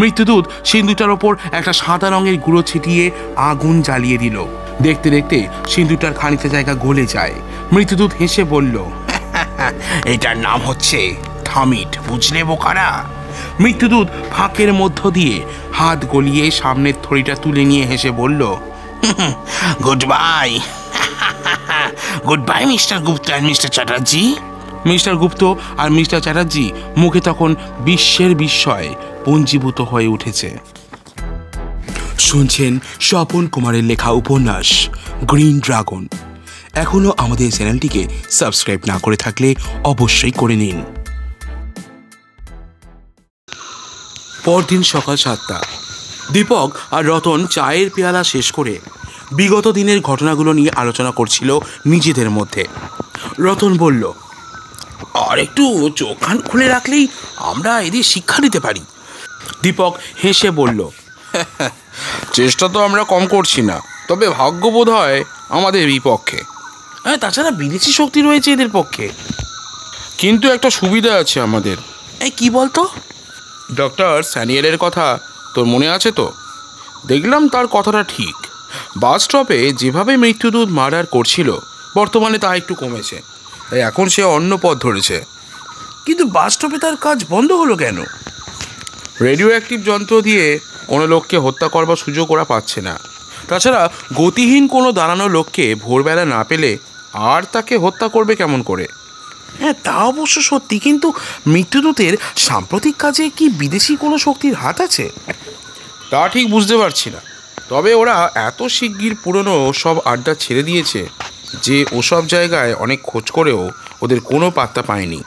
মৃত্যুদূত সিন্ধুটার ওপর একটা সাদা রঙের গুঁড়ো ছিটিয়ে আগুন জ্বালিয়ে দিল। দেখতে দেখতে সিন্ধুটার খানিকটা জায়গা গলে যায়। মৃত্যুদূত হেসে বলল, এটার নাম হচ্ছে থামিট, বুঝলে বোকারা? মৃত্যুদূত ফাঁকের মধ্য দিয়ে হাত গলিয়ে সামনের থলিটা তুলে নিয়ে হেসে বলল, good bye. Good bye mister Gupta আর মিস্টার চ্যাটার্জি। মিস্টার গুপ্ত আর মিস্টার চ্যাটার্জি মুখে তখন বিশ্বের বিস্ময় পুঞ্জীভূত হয়ে উঠেছে। শুনছেন স্বপন কুমারের লেখা উপন্যাস গ্রিন ড্রাগন। এখনও আমাদের চ্যানেলটিকে সাবস্ক্রাইব না করে থাকলে অবশ্যই করে নিন। পরদিন সকাল 7টা। দীপক আর রতন চায়ের পেয়ালা শেষ করে বিগত দিনের ঘটনাগুলো নিয়ে আলোচনা করছিল নিজেদের মধ্যে। রতন বলল, আর একটু চোখ কান খুলে রাখলেই আমরা এদের শিক্ষা দিতে পারি। দীপক হেসে বলল, চেষ্টা তো আমরা কম করছি না, তবে ভাগ্য বোধ হয় আমাদের বিপক্ষে। হ্যাঁ, তাছাড়া বিদেশি শক্তি রয়েছে এদের পক্ষে। কিন্তু একটা সুবিধা আছে আমাদের। এই কি বলতো? ডক্টর স্যানিয়েলের কথা তোর মনে আছে তো? দেখলাম তার কথাটা ঠিক। বাস স্টপে যেভাবে মৃত্যুদূত মার্ডার করছিল, বর্তমানে তা একটু কমেছে। তাই এখন সে অন্য পথ ধরেছে। কিন্তু বাস স্টপে তার কাজ বন্ধ হলো কেন? রেডিও অ্যাক্টিভ যন্ত্র দিয়ে কোনো লোককে হত্যা করবার সুযোগ ওরা পাচ্ছে না। তাছাড়া গতিহীন কোনো দাঁড়ানো লোককে ভোরবেলা না পেলে আর তাকে হত্যা করবে কেমন করে? হ্যাঁ, তা অবশ্য সত্যি, কিন্তু মৃত্যুদূতের সাম্প্রতিক কাজে কি বিদেশি কোনো শক্তির হাত আছে? তা ঠিক বুঝতে পারছি না। তবে ওরা এত শিগগির পুরনো সব আড্ডা ছেড়ে দিয়েছে যে ওসব জায়গায় অনেক খোঁজ করেও ওদের কোনো পাত্তা পায়নি।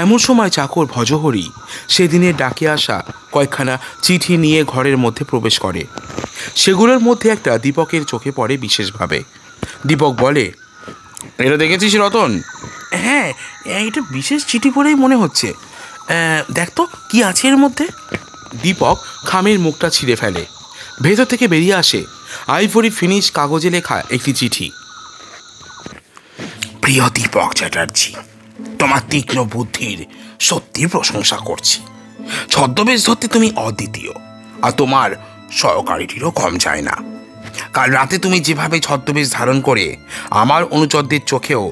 এমন সময় চাকর ভজহরি সেদিনের ডাকে আসা কয়েকখানা চিঠি নিয়ে ঘরের মধ্যে প্রবেশ করে। সেগুলোর মধ্যে একটা দীপকের চোখে পড়ে বিশেষভাবে। দীপক বলে, এটা দেখেছিস রতন? হ্যাঁ, এটা বিশেষ চিঠি পড়েই মনে হচ্ছে। দেখ তো কি আছে এর মধ্যে। দীপক খামের মুখটা ছিঁড়ে ফেলে। ভেতর থেকে বেরিয়ে আসে আইভরি ফিনিশ কাগজে লেখা একটি চিঠি। প্রিয় দীপক চ্যাটার্জি, তোমার তীক্ষ্ণ বুদ্ধির সত্যি প্রশংসা করছি। ছদ্মবেশ ধরতে তুমি অদ্বিতীয়, আর তোমার সহকারীটিরও কম যায় না। কাল রাতে তুমি যেভাবে ছদ্মবেশ ধারণ করে আমার অনুচরদের চোখেও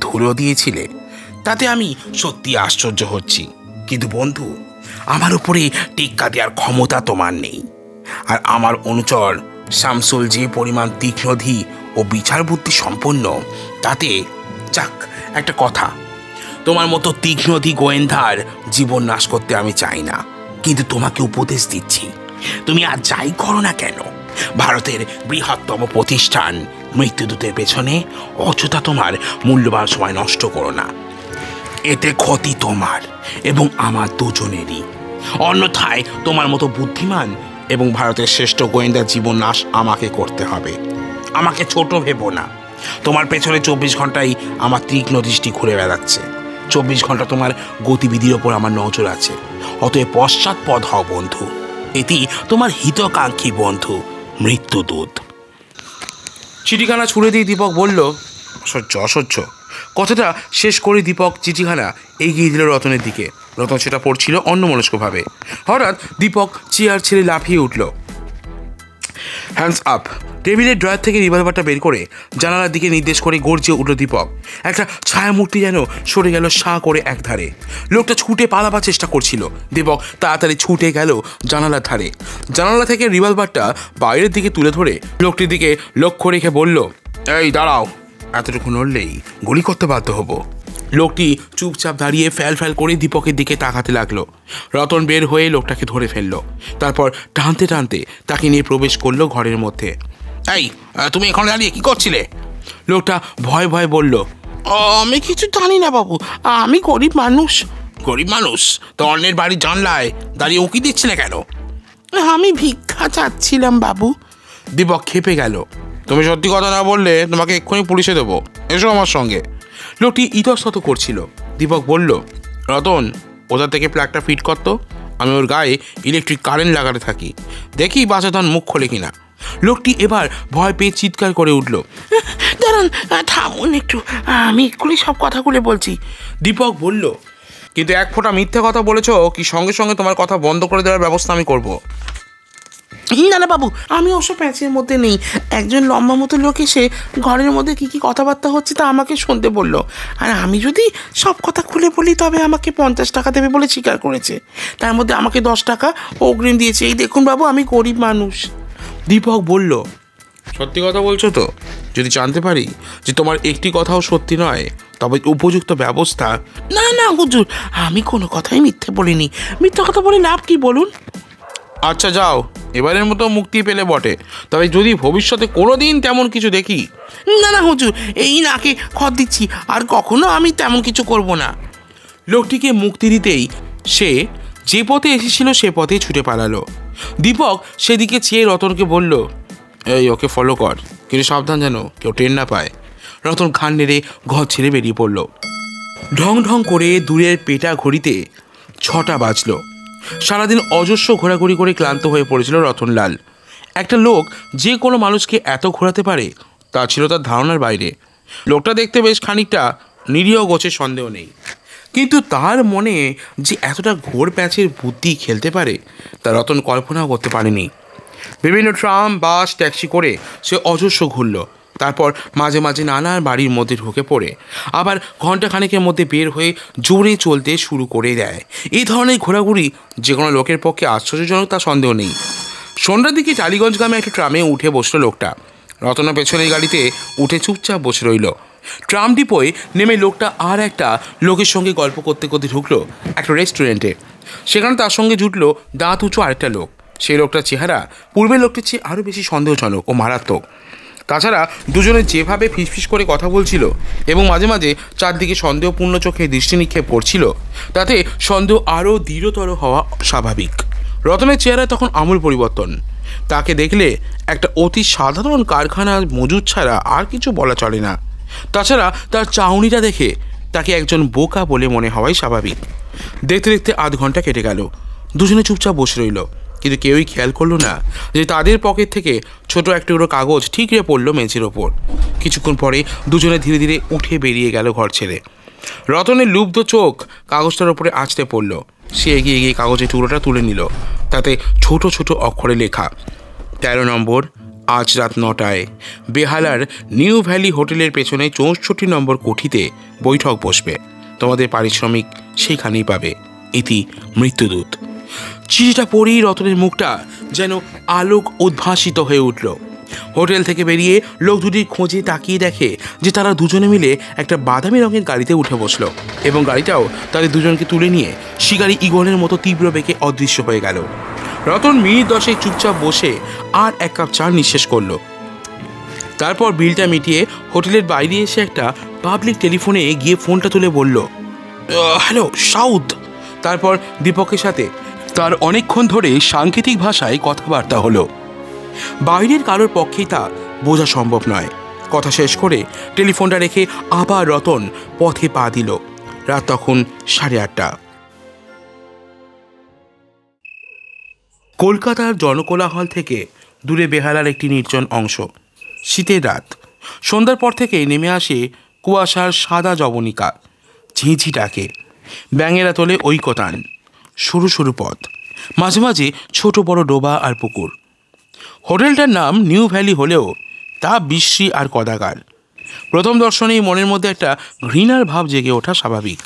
ধুলো দিয়েছিলে, তাতে আমি সত্যি আশ্চর্য হচ্ছি। কিন্তু বন্ধু, আমার উপরে টিক্কা দেওয়ার ক্ষমতা তোমার নেই। আর আমার অনুচর শামসুল যে পরিমাণ তীক্ষ্ণধী ও বিচার বুদ্ধি সম্পন্ন, তাতে যাক একটা কথা, তোমার মতো তীক্ষ্ণধী গোয়েন্দার জীবন নাশ করতে আমি চাই না। কিন্তু তোমাকে উপদেশ দিচ্ছি, তুমি আর যাই করো না কেন, ভারতের বৃহত্তম প্রতিষ্ঠান মৃত্যুদূতের পেছনে অযথা তোমার মূল্যবান সময় নষ্ট করো না। এতে ক্ষতি তোমার এবং আমার দুজনেরই। অন্যথায় তোমার মতো বুদ্ধিমান এবং ভারতের শ্রেষ্ঠ গোয়েন্দার জীবন নাশ আমাকে করতে হবে। আমাকে ছোট ভেবো না। তোমার পেছনে 24 ঘন্টাই আমার তীক্ষ্ণ দৃষ্টি ঘুরে বেড়াচ্ছে। 24 ঘন্টা তোমার গতিবিধির ওপর আমার নজর আছে। অতএব পশ্চাৎপদ হও বন্ধু। এটি তোমার হিতকাঙ্ক্ষী বন্ধু মৃত্যুদূত। চিঠিখানা ছুঁড়ে দিয়ে দীপক বলল, অসহ্য অসহ্য। কথাটা শেষ করে দীপক চিঠিখানা এগিয়ে দিল রতনের দিকে। রতন সেটা পড়ছিল অন্যমনস্কভাবে। হঠাৎ দীপক চেয়ার ছেড়ে লাফিয়ে উঠল। Hands up! টেবিলের ড্রয়ার থেকে রিভলভারটা বের করে জানালার দিকে নির্দেশ করে গর্জে উঠল দীপক। একটা ছায়ামূর্তি যেন সরে গেল সাঁ করে একধারে। লোকটা ছুটে পালাবার চেষ্টা করছিল। দীপক তাড়াতাড়ি ছুটে গেল জানালার ধারে। জানালা থেকে রিভলভারটা বাইরের দিকে তুলে ধরে লোকটির দিকে লক্ষ্য রেখে বলল, এই দাঁড়াও, এতটুকু নড়লেই গুলি করতে বাধ্য হব। লোকটি চুপচাপ দাঁড়িয়ে ফ্যাল ফ্যাল করে দীপকের দিকে তাকাতে লাগলো। রতন বের হয়ে লোকটাকে ধরে ফেললো। তারপর টানতে টানতে তাকে নিয়ে প্রবেশ করলো ঘরের মধ্যে। এই, তুমি এখানে দাঁড়িয়ে কি করছিলে? লোকটা ভয় ভয় বলল, আমি কিছু জানি না বাবু, আমি গরিব মানুষ। গরিব মানুষ তো অন্যের বাড়ির জানলায় দাঁড়িয়ে উকি দিচ্ছিলে কেন? আমি ভিক্ষা চাচ্ছিলাম বাবু। দীপক খেপে গেল। তুমি সত্যি কথা না বললে তোমাকে এক্ষুনি পুলিশে দেবো, এসো আমার সঙ্গে। লোকটি ইতস্তত করছিল। দীপক বলল, রতন, ওটা থেকে প্লাগটা ফিট করতো, আমি ওর গায়ে ইলেকট্রিক কারেন্ট লাগাতে থাকি, দেখি বাচ্চাধন মুখ খোলে কিনা। লোকটি এবার ভয় পেয়ে চিৎকার করে উঠল, দাঁড়ান, থামুন একটু, আমি এক্ষুনি সব কথা খুলে বলছি। দীপক বলল, কিন্তু এক ফোঁটা মিথ্যে কথা বলেছ কি সঙ্গে সঙ্গে তোমার কথা বন্ধ করে দেওয়ার ব্যবস্থা আমি করব? না না বাবু, আমি ওসব প্যাচের মধ্যে নেই। একজন লম্বা মতো লোক এসে ঘরের মধ্যে কি কি কথাবার্তা হচ্ছে তা আমাকে শুনতে বললো। আর আমি যদি সব কথা খুলে বলি তবে আমাকে 50 টাকা দেবে বলে স্বীকার করেছে। তার মধ্যে আমাকে 10 টাকা অগ্রিম দিয়েছে। এই দেখুন বাবু, আমি গরিব মানুষ। দীপক বলল, সত্যি কথা বলছো তো? যদি জানতে পারি যে তোমার একটি কথাও সত্যি নয়, তবে উপযুক্ত ব্যবস্থা। না না হুজুর, আমি কোনো কথাই মিথ্যে বলিনি। মিথ্যা কথা বলে লাভ কি বলুন? আচ্ছা যাও, এবারের মতো মুক্তি পেলে বটে, তবে যদি ভবিষ্যতে কোনো দিন তেমন কিছু দেখি। না না হুজুর, এই নাকে খত দিচ্ছি, আর কখনো আমি তেমন কিছু করব না। লোকটিকে মুক্তি দিতেই সে যে পথে এসেছিল সে পথেই ছুটে পালালো। দীপক সেদিকে চেয়ে রতনকে বলল, এই ওকে ফলো কর, কিন্তু সাবধান যেন কেউ টের না পায়। রতন ঘাড় নেড়ে ঘর ছেড়ে বেরিয়ে পড়ল। ঢং ঢং করে দূরের পেটা ঘড়িতে 6টা বাজল। সারাদিন অজস্র ঘোরাঘুরি করে ক্লান্ত হয়ে পড়েছিল রতনলাল। একটা লোক যে কোনো মানুষকে এত ঘোরাতে পারে তা ছিল তার ধারণার বাইরে। লোকটা দেখতে বেশ খানিকটা নিরীহ গোছের সন্দেহ নেই, কিন্তু তার মনে যে এতটা ঘোর প্যাঁচের বুদ্ধি খেলতে পারে তা রতন কল্পনাও করতে পারেনি। বিভিন্ন ট্রাম, বাস, ট্যাক্সি করে সে অজস্র ঘুরল। তারপর মাঝে মাঝে নানা বাড়ির মধ্যে ঢুকে পড়ে আবার ঘণ্টাখানেকের মধ্যে বের হয়ে জোরে চলতে শুরু করে দেয়। এই ধরনের ঘোরাঘুরি যে কোনো লোকের পক্ষে আশ্চর্যজনক তা সন্দেহ নেই। সন্ধ্যার দিকে টালিগঞ্জ গ্রামে একটা ট্রামে উঠে বসলো লোকটা। রতনা পেছনের গাড়িতে উঠে চুপচাপ বসে রইল। ট্রাম ডিপোয় নেমে লোকটা আর একটা লোকের সঙ্গে গল্প করতে করতে ঢুকলো একটা রেস্টুরেন্টে। সেখানে তার সঙ্গে জুটলো দাঁত উঁচু আরেকটা লোক। সেই লোকটার চেহারা পূর্বের লোকটির চেয়ে আরও বেশি সন্দেহজনক ও মারাত্মক। তাছাড়া দুজনে যেভাবে ফিসফিস করে কথা বলছিল এবং মাঝে মাঝে চারদিকে সন্দেহপূর্ণ চোখে দৃষ্টি নিক্ষেপ করছিল, তাতে সন্দেহ আরও দৃঢ়তর হওয়া স্বাভাবিক। রতনের চেহারায় তখন আমূল পরিবর্তন। তাকে দেখলে একটা অতি সাধারণ কারখানার মজুদ ছাড়া আর কিছু বলা চলে না। তাছাড়া তার চাউনিটা দেখে তাকে একজন বোকা বলে মনে হওয়াই স্বাভাবিক। দেখতে দেখতে আধ ঘন্টা কেটে গেল। দুজনে চুপচাপ বসে রইল, কিন্তু কেউই খেয়াল করলো না যে তাদের পকেট থেকে ছোট একটা কাগজ ঠিকরে পড়লো মেঝের ওপর। কিছুক্ষণ পরে দুজনে ধীরে ধীরে উঠে বেরিয়ে গেল ঘর ছেড়ে। রতনের লুব্ধ চোখ কাগজটার ওপরে আঁচড়ে পড়ল। সে এগিয়ে গিয়ে কাগজের টুকরোটা তুলে নিল। তাতে ছোট ছোট অক্ষরে লেখা, 13 নম্বর, আজ রাত 9টায় বেহালার নিউ ভ্যালি হোটেলের পেছনে 64 নম্বর কোঠিতে বৈঠক বসবে। তোমাদের পারিশ্রমিক সেইখানেই পাবে। ইতি মৃত্যুদূত। চিঠিটা পড়েই রতনের মুখটা যেন আলোক উদ্ভাসিত হয়ে উঠল। হোটেল থেকে বেরিয়ে লোক দুটির খোঁজে তাকিয়ে দেখে যে তারা দুজনে মিলে একটা বাদামি রঙের গাড়িতে উঠে বসলো এবং গাড়িটাও তাদের দুজনকে তুলে নিয়ে শিকারি ঈগলের মতো তীব্র বেগে অদৃশ্য হয়ে গেল। রতন মিনিট 10 চুপচাপ বসে আর 1 কাপ চা নিঃশেষ করলো। তারপর বিলটা মিটিয়ে হোটেলের বাইরে এসে একটা পাবলিক টেলিফোনে গিয়ে ফোনটা তুলে বলল, হ্যালো সাউথ। তারপর দীপকের সাথে তার অনেকক্ষণ ধরে সাংকেতিক ভাষায় কথাবার্তা হলো। বাইরের কারোর পক্ষেই তা বোঝা সম্ভব নয়। কথা শেষ করে টেলিফোনটা রেখে আবার রতন পথে পা দিল। রাত তখন 8:30। কলকাতার জনকোলাহল থেকে দূরে বেহালার একটি নির্জন অংশ। শীতের রাত। সন্ধ্যার পর থেকেই নেমে আসে কুয়াশার সাদা জবনিকা। ঝিঁঝি ডাকে, ব্যাঙেরা তোলে ঐকতান। সরু সরু পথ, মাঝে মাঝে ছোট বড় ডোবা আর পুকুর। হোটেলটার নাম নিউ ভ্যালি হলেও তা বিশ্রী আর কদাকার। প্রথম দর্শনেই মনের মধ্যে একটা ঘৃণার ভাব জেগে ওঠা স্বাভাবিক।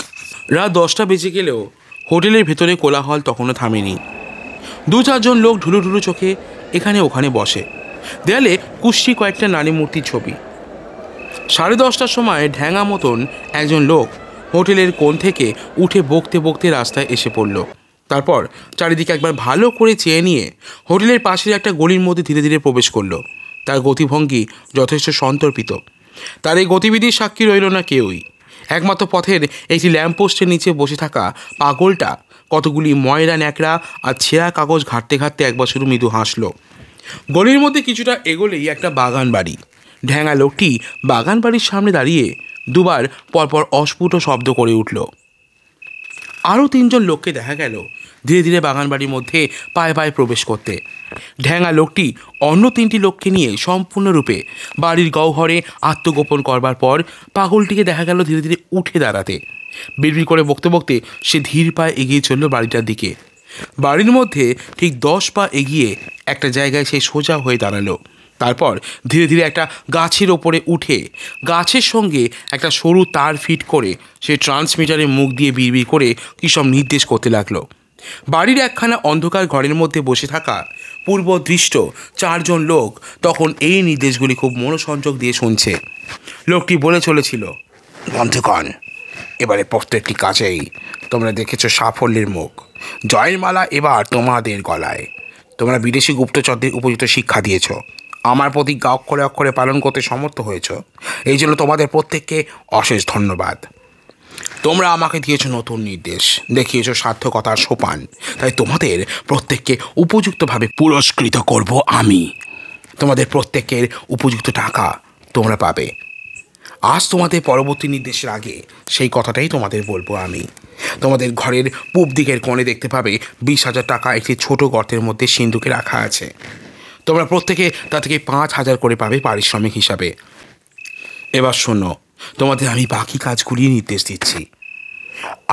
রাত 10টা বেজে গেলেও হোটেলের ভেতরে কোলাহল তখনও থামেনি। 2-4 জন লোক ঢুলু ঢুলু চোখে এখানে ওখানে বসে। দেয়ালে কুষ্টি কয়েকটা নারী মূর্তির ছবি। 10:30টার সময় ঢ্যাঙা মতন একজন লোক হোটেলের কোণ থেকে উঠে বকতে বকতে রাস্তায় এসে পড়ল। তারপর চারিদিকে একবার ভালো করে চেয়ে নিয়ে হোটেলের পাশের একটা গলির মধ্যে ধীরে ধীরে প্রবেশ করলো। তার গতিভঙ্গি যথেষ্ট সন্তর্পিত। তার এই গতিবিধির সাক্ষী রইল না কেউই। একমাত্র পথের একটি ল্যাম্পপোস্টের নিচে বসে থাকা পাগলটা কতগুলি ময়লা ন্যাকড়া আর ছেঁড়া কাগজ ঘাঁটতে ঘাঁটতে একবার শুধু মৃদু হাসল। গলির মধ্যে কিছুটা এগোলেই একটা বাগান বাড়ি। ঢ্যাঙা লোকটি বাগান বাড়ির সামনে দাঁড়িয়ে দুবার পরপর অস্ফুট শব্দ করে উঠল। আরও 3 জন লোককে দেখা গেল ধীরে ধীরে বাগান বাড়ির মধ্যে পায়ে পায়ে প্রবেশ করতে। ঢ্যাঙা লোকটি অন্য 3টি লোককে নিয়ে সম্পূর্ণরূপে বাড়ির গহ্বরে আত্মগোপন করবার পর পাগলটিকে দেখা গেল ধীরে ধীরে উঠে দাঁড়াতে। বিড়বিড় করে বকতে বকতে সে ধীর পায়ে এগিয়ে চলল বাড়িটার দিকে। বাড়ির মধ্যে ঠিক 10 পা এগিয়ে একটা জায়গায় সে সোজা হয়ে দাঁড়ালো। তারপর ধীরে ধীরে একটা গাছের ওপরে উঠে গাছের সঙ্গে একটা সরু তার ফিট করে সে ট্রান্সমিটারে মুখ দিয়ে বিড়বিড় করে কী সব নির্দেশ করতে লাগলো। বাড়ির একখানা অন্ধকার ঘরের মধ্যে বসে থাকা পূর্বদৃষ্ট 4 জন লোক তখন এই নির্দেশগুলি খুব মনোসংযোগ দিয়ে শুনছে। লোকটি বলে চলেছিল, বন্ধুগণ, এবারে প্রত্যেকটি কাজেই তোমরা দেখেছ সাফল্যের মুখ। জয়ের মালা এবার তোমাদের গলায়। তোমরা বিদেশি গুপ্তচরদের উপযুক্ত শিক্ষা দিয়েছ, আমার প্রতিজ্ঞা অক্ষরে অক্ষরে পালন করতে সমর্থ হয়েছ। এই জন্য তোমাদের প্রত্যেককে অশেষ ধন্যবাদ। তোমরা আমাকে দিয়েছ নতুন নির্দেশ, দেখিয়েছ সার্থকতার সোপান, তাই তোমাদের প্রত্যেককে উপযুক্তভাবে পুরস্কৃত করব আমি। তোমাদের প্রত্যেকের উপযুক্ত টাকা তোমরা পাবে। আজ তোমাদের পরবর্তী নির্দেশের আগে সেই কথাটাই তোমাদের বলবো আমি। তোমাদের ঘরের পূব দিকের কোণে দেখতে পাবে 20,000 টাকা একটি ছোট গর্তের মধ্যে সিন্ধুকে রাখা আছে। তোমরা প্রত্যেকে তা থেকে 5,000 করে পাবে পারিশ্রমিক হিসাবে। এবার শোনো, তোমাদের আমি বাকি কাজগুলি নির্দেশ দিচ্ছি।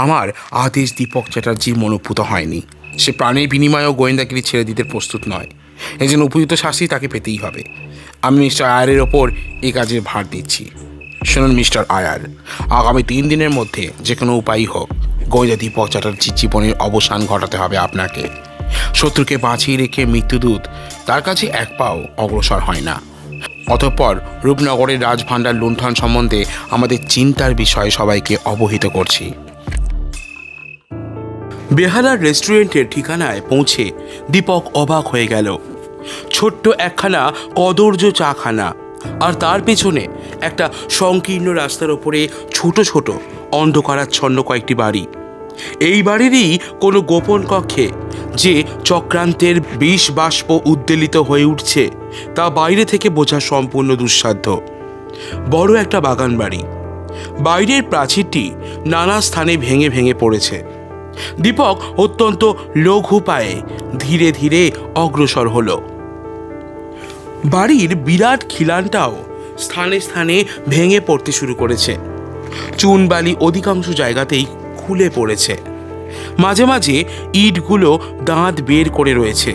আমার আদেশ দীপক চ্যাটার্জি মনোভূত হয়নি। সে প্রাণের বিনিময়েও গোয়েন্দাগিরি ছেড়ে দিতে প্রস্তুত নয়। এই জন্য উপযুক্ত শাস্তি তাকে পেতেই হবে। আমি মিস্টার আয়ারের ওপর এই কাজের ভার দিচ্ছি। শুনুন মিস্টার আয়ার, আগামী 3 দিনের মধ্যে যে কোনো উপায়ই হোক গোয়েন্দা দীপক চ্যাটার্জির জীবনের অবসান ঘটাতে হবে আপনাকে। শত্রুকে বাঁচিয়ে রেখে মৃত্যুদূত তার কাছে এক পাও অগ্রসর হয় না। অতঃপর রূপনগরের রাজভাণ্ডার লুণ্ঠন সম্বন্ধে আমাদের চিন্তার বিষয়ে সবাইকে অবহিত করছি। বেহালার রেস্টুরেন্টের ঠিকানায় পৌঁছে দীপক অবাক হয়ে গেল। ছোট্ট একখানা কদর্য চাখানা, আর তার পেছনে একটা সংকীর্ণ রাস্তার ওপরে ছোট ছোট অন্ধকারাচ্ছন্ন কয়েকটি বাড়ি। এই বাড়িরই কোনো গোপন কক্ষে যে চক্রান্তের বিষ বাষ্প উদ্বেলিত হয়ে উঠছে তা বাইরে থেকে বোঝা সম্পূর্ণ দুঃসাধ্য। বড় একটা বাগান বাড়ি। বাইরের প্রাচীরটি নানা স্থানে ভেঙে ভেঙে পড়েছে। দীপক অত্যন্ত লঘু পায়ে ধীরে ধীরে অগ্রসর হলো। বাড়ির বিরাট খিলানটাও স্থানে স্থানে ভেঙে পড়তে শুরু করেছে। চুনবালি অধিকাংশ জায়গাতেই খুলে পড়েছে। মাঝে মাঝে ইটগুলো দাঁত বের করে রয়েছে।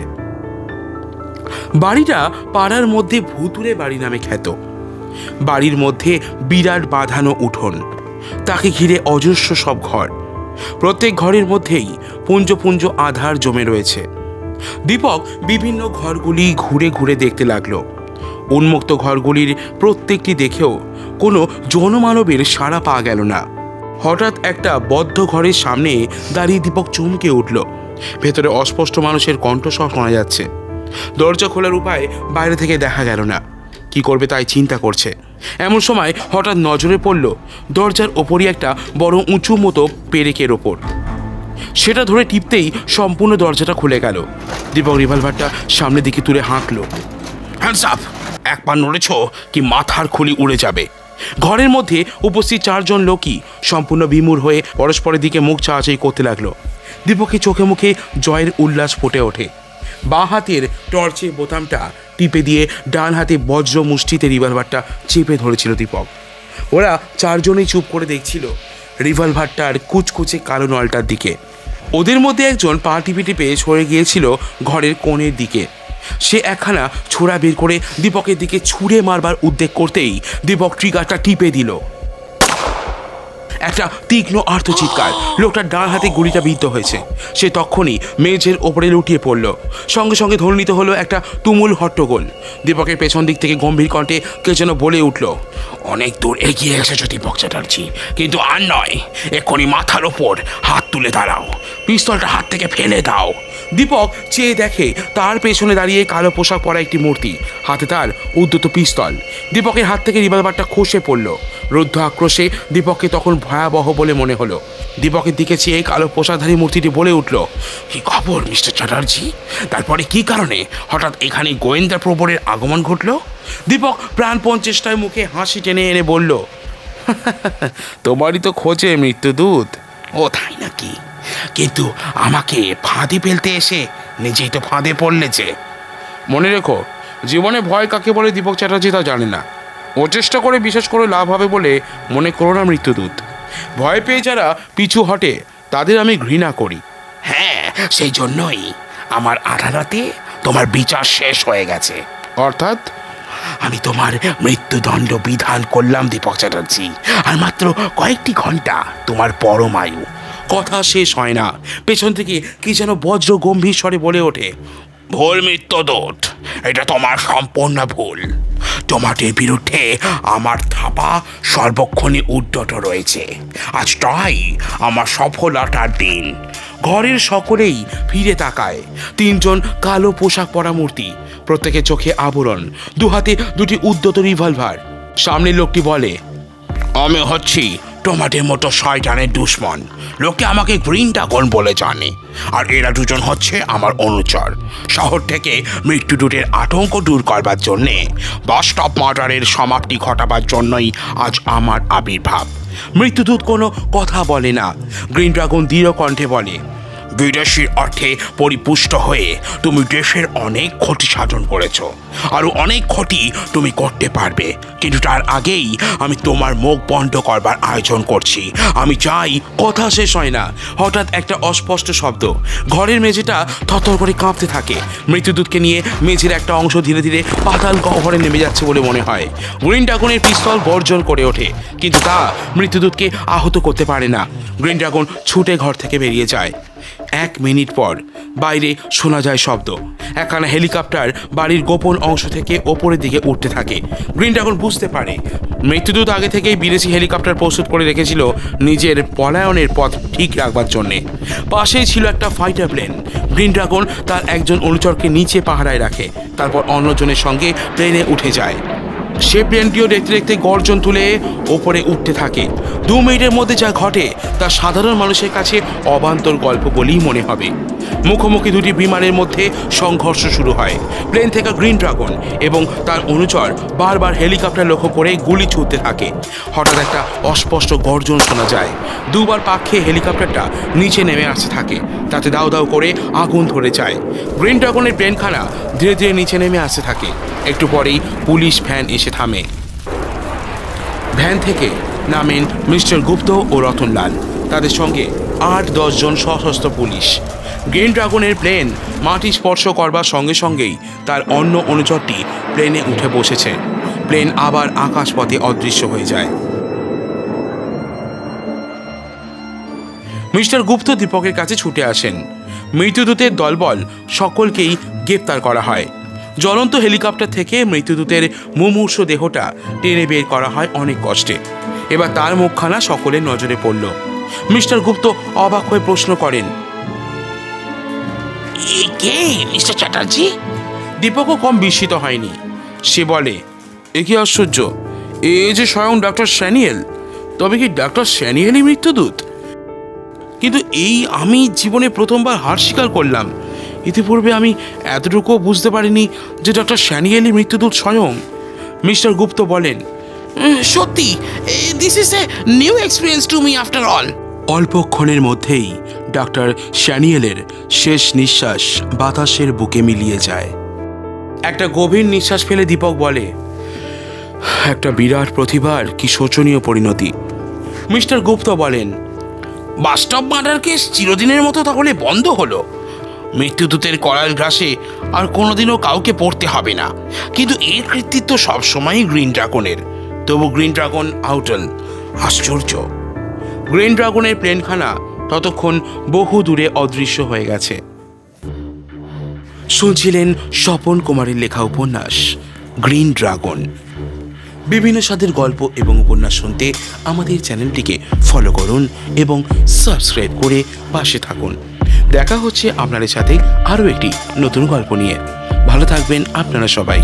বাড়িটা পাড়ার মধ্যে ভুতুরে বাড়ি নামে খ্যাত। বাড়ির মধ্যে বিরাট বাঁধানো উঠোন, তাকে ঘিরে অজস্র সব ঘর। প্রত্যেক ঘরের মধ্যেই পুঞ্জ পুঞ্জ আধার জমে রয়েছে। দীপক বিভিন্ন ঘরগুলি ঘুরে ঘুরে দেখতে লাগলো। উন্মুক্ত ঘরগুলির প্রত্যেকটি দেখেও কোনো জনমানবের সাড়া পাওয়া গেল না। হঠাৎ একটা বদ্ধ ঘরের সামনে দাঁড়িয়ে দীপক চমকে উঠল। ভেতরে অস্পষ্ট মানুষের কণ্ঠস্বর শোনা যাচ্ছে। দরজা খোলার উপায় বাইরে থেকে দেখা গেল না। কি করবে তাই চিন্তা করছে। এমন সময় হঠাৎ নজরে পড়ল দরজার ওপরই একটা বড় উঁচু মতো পেরেকের ওপর। সেটা ধরে টিপতেই সম্পূর্ণ দরজাটা খুলে গেল। দীপক রিভলভারটা সামনের দিকে তুলে হাঁকল, হ্যান্ডস আপ! এক পা নড়েছ কি মাথার খুলি উড়ে যাবে। ঘরের মধ্যে উপস্থিত 4 জন লোকই সম্পূর্ণ বিমূঢ় হয়ে পরস্পরের দিকে মুখ চাওয়াচাই করতে লাগলো। দীপকের চোখে মুখে জয়ের উল্লাস ফুটে ওঠে। বাঁ হাতের টর্চের বোতামটা টিপে দিয়ে ডান হাতে বজ্র মুষ্টিতে রিভলভারটা চেপে ধরেছিল দীপক। ওরা 4 জনেই চুপ করে দেখছিল রিভলভারটার কুচকুচে কালো নলটার দিকে। ওদের মধ্যে একজন পা টিপে টিপে সরে গিয়েছিল ঘরের কোণের দিকে। সে একখানা ছোড়া বের করে দীপকের দিকে ছুঁড়ে মারবার উদ্যোগ করতেই দীপক ট্রিগারটা টিপে দিল। একটা তীক্ষ্ণ আর্তচিৎকার। লোকটার ডান হাতে গুলিটা বিদ্ধ হয়েছে। সে তখনই মেঝের ওপরে লুটিয়ে পড়ল। সঙ্গে সঙ্গে ধ্বনিত হলো একটা তুমুল হট্টগোল। দীপকের পেছন দিক থেকে গম্ভীর কণ্ঠে কে যেন বলে উঠল, অনেক দূর এগিয়ে এসেছো দীপক চ্যাটার্জি, কিন্তু আর নয়। এক্ষুনি মাথার ওপর হাত তুলে দাঁড়াও, পিস্তলটা হাত থেকে ফেলে দাও। দীপক চেয়ে দেখে তার পেছনে দাঁড়িয়ে কালো পোশাক পরা একটি মূর্তি, হাতে তার উদ্যত পিস্তল। দীপকের হাত থেকে রিভলভারটা খসে পড়ল। রুদ্ধ আক্রোশে দীপককে তখন ভয়াবহ বলে মনে হলো। দীপকের দিকে চেয়ে কালো পোশাকধারী মূর্তিটি বলে উঠল, কি খবর মিস্টার চ্যাটার্জি? তারপরে কি কারণে হঠাৎ এখানে গোয়েন্দা প্রবরের আগমন ঘটল? দীপক প্রাণপণ চেষ্টায় মুখে হাসি টেনে এনে বলল, তোমারই তো খোঁজে মৃত্যুদূত। ও তাই নাকি? কিন্তু আমাকে ফাঁদে ফেলতে এসে নিজেই তো ফাঁদে পড়লে যে। মনে রেখো, জীবনে ভয় কাকে বলে দীপক চ্যাটার্জি তা জানে না। ও চেষ্টা করে বিশেষ করে লাভ হবে বলে মনে করো না মৃত্যুদূত। ভয় পেয়ে যারা পিছু হটে তাদের আমি ঘৃণা করি। হ্যাঁ, সেই জন্যই আমার আদালতে তোমার বিচার শেষ হয়ে গেছে। অর্থাৎ আমি তোমার মৃত্যুদণ্ড বিধান করলাম দীপক চ্যাটার্জি, আর মাত্র কয়েকটি ঘন্টা তোমার পরমায়ু। কথা শেষ হয় না, পেছন থেকে কি যেন বজ্র গম্ভীর স্বরে বলে ওঠে, ভুল মৃত্যুদূত, এটা তোমার সম্পূর্ণ ভুল। তোমাদের বিরুদ্ধে আমার থাপা সর্বক্ষণে উদ্যত রয়েছে। আজটাই আমার সফলতার দিন। ঘরের সকলেই ফিরে তাকায়। তিনজন কালো পোশাক পরা মূর্তি, প্রত্যেকের চোখে আবরণ, দু হাতে দুটি উদ্যত রিভলভার। সামনের লোকটি বলে, আমি হচ্ছি তোমাদের মতো শয়তানের দুশ্মন। লোকে আমাকে গ্রিন ড্রাগন বলে জানে, আর এরা দুজন হচ্ছে আমার অনুচর। শহর থেকে মৃত্যুদূতের আতঙ্ক দূর করবার জন্যে, বাস্তব মার্ডারের সমাপ্তি ঘটাবার জন্যই আজ আমার আবির্ভাব। মৃত্যুদূত কোনো কথা বলে না। গ্রিন ড্রাগন দৃঢ় কণ্ঠে বলে, বিদেশির অর্থে পরিপুষ্ট হয়ে তুমি দেশের অনেক ক্ষতি সাধন করেছ, আরও অনেক ক্ষতি তুমি করতে পারবে, কিন্তু তার আগেই আমি তোমার মুখ বন্ধ করবার আয়োজন করছি। আমি চাই। কথা শেষ হয় না, হঠাৎ একটা অস্পষ্ট শব্দ। ঘরের মেঝেটা থরথর করে কাঁপতে থাকে। মৃত্যুদূতকে নিয়ে মেঝের একটা অংশ ধীরে ধীরে পাতাল গহ্বরে নেমে যাচ্ছে বলে মনে হয়। গ্রিন ড্রাগনের পিস্তল গর্জন করে ওঠে, কিন্তু তা মৃত্যুদূতকে আহত করতে পারে না। গ্রিন ড্রাগন ছুটে ঘর থেকে বেরিয়ে যায়। 1 মিনিট পর বাইরে শোনা যায় শব্দ। একখানা হেলিকপ্টার বাড়ির গোপন অংশ থেকে ওপরের দিকে উঠতে থাকে। গ্রিন ড্রাগন বুঝতে পারে মৃত্যুদূত আগে থেকেই বিদেশি হেলিকপ্টার প্রস্তুত করে রেখেছিল নিজের পলায়নের পথ ঠিক রাখবার জন্যে। পাশেই ছিল একটা ফাইটার প্লেন। গ্রিন ড্রাগন তার একজন অনুচরকে নিচে পাহারায় রাখে, তারপর অন্যজনের সঙ্গে প্লেনে উঠে যায়। সে প্লেনটিও দেখতে দেখতে গর্জন তুলে ওপরে উঠতে থাকে। 2 মিনিটের মধ্যে যা ঘটে তা সাধারণ মানুষের কাছে অবান্তর গল্প বলেই মনে হবে। মুখোমুখি দুটি বিমানের মধ্যে সংঘর্ষ শুরু হয়। প্লেন থেকে গ্রিন ড্রাগন এবং তার অনুচর বারবার হেলিকপ্টার লক্ষ্য করে গুলি ছুটতে থাকে। হঠাৎ একটা অস্পষ্ট গর্জন শোনা যায়। 2 বার পাক খেয়ে হেলিকপ্টারটা নিচে নেমে আসতে থাকে, তাতে দাউ দাউ করে আগুন ধরে যায়। গ্রিন ড্রাগনের প্লেনখানা ধীরে ধীরে নিচে নেমে আসতে থাকে। একটু পরেই পুলিশ ভ্যান এসে থামে। ভ্যান থেকে নামেন মিস্টার গুপ্ত ও রতনলাল, তাদের সঙ্গে 8-10 জন সশস্ত্র পুলিশ। গ্রিন ড্রাগনের প্লেন মাটি স্পর্শ করবার সঙ্গে সঙ্গেই তার অন্য অনুচরটি প্লেনে উঠে বসেছে। প্লেন আবার আকাশপথে অদৃশ্য হয়ে যায়। মিস্টার গুপ্ত দীপকের কাছে ছুটে আসেন। মৃত্যুদূতের দলবল সকলকেই গ্রেপ্তার করা হয়। জ্বলন্ত হেলিকপ্টার থেকে মৃত্যুদূতের মুমূর্ষু দেহটা টেনে বের করা হয় অনেক কষ্টে। এবার তার মুখখানা সকলের নজরে পড়ল। মিস্টার গুপ্ত অবাক হয়ে প্রশ্ন করেন, কে মিস্টার চ্যাটার্জি? দীপকও কম বিস্মিত হয়নি। সে বলে, এ কি আশ্চর্য, এ যে স্বয়ং ডক্টর স্যানিয়েল। তবে কি ডক্টর স্যানিয়েলই মৃত্যুদূত? কিন্তু এই আমি জীবনে প্রথমবার হার স্বীকার করলাম। ইতিপূর্বে আমি এতটুকুও বুঝতে পারিনি যে ডক্টর স্যানিয়েলই মৃত্যুদূত স্বয়ং। মিস্টার গুপ্ত বলেন, সত্যি, this is a new experience to me after all. অল্পক্ষণের মধ্যেই ডক্টর স্যানিয়েলের শেষ নিঃশ্বাস বাতাসের বুকে মিলিয়ে যায়। একটা গভীর নিঃশ্বাস ফেলে দীপক বলে, একটা বিরাট প্রতিভার কি শোচনীয় পরিণতি। মিস্টার গুপ্ত বলেন, বাস্তব মার্ডার কেস চিরদিনের মতো তাহলে বন্ধ হলো। মৃত্যুদূতের করাল গ্রাসে আর কোনোদিনও কাউকে পড়তে হবে না। কিন্তু এর কৃতিত্ব সবসময়ই গ্রিন ড্রাগনের। তবু গ্রিন ড্রাগন আউটল। আশ্চর্য, গ্রিন ড্রাগনের প্লেনখানা ততক্ষণ বহু দূরে অদৃশ্য হয়ে গেছে। শুনছিলেন স্বপন কুমারের লেখা উপন্যাস গ্রিন ড্রাগন। বিভিন্ন স্বাদের গল্প এবং উপন্যাস শুনতে আমাদের চ্যানেলটিকে ফলো করুন এবং সাবস্ক্রাইব করে পাশে থাকুন। দেখা হচ্ছে আপনাদের সাথে আরও একটি নতুন গল্প নিয়ে। ভালো থাকবেন আপনারা সবাই।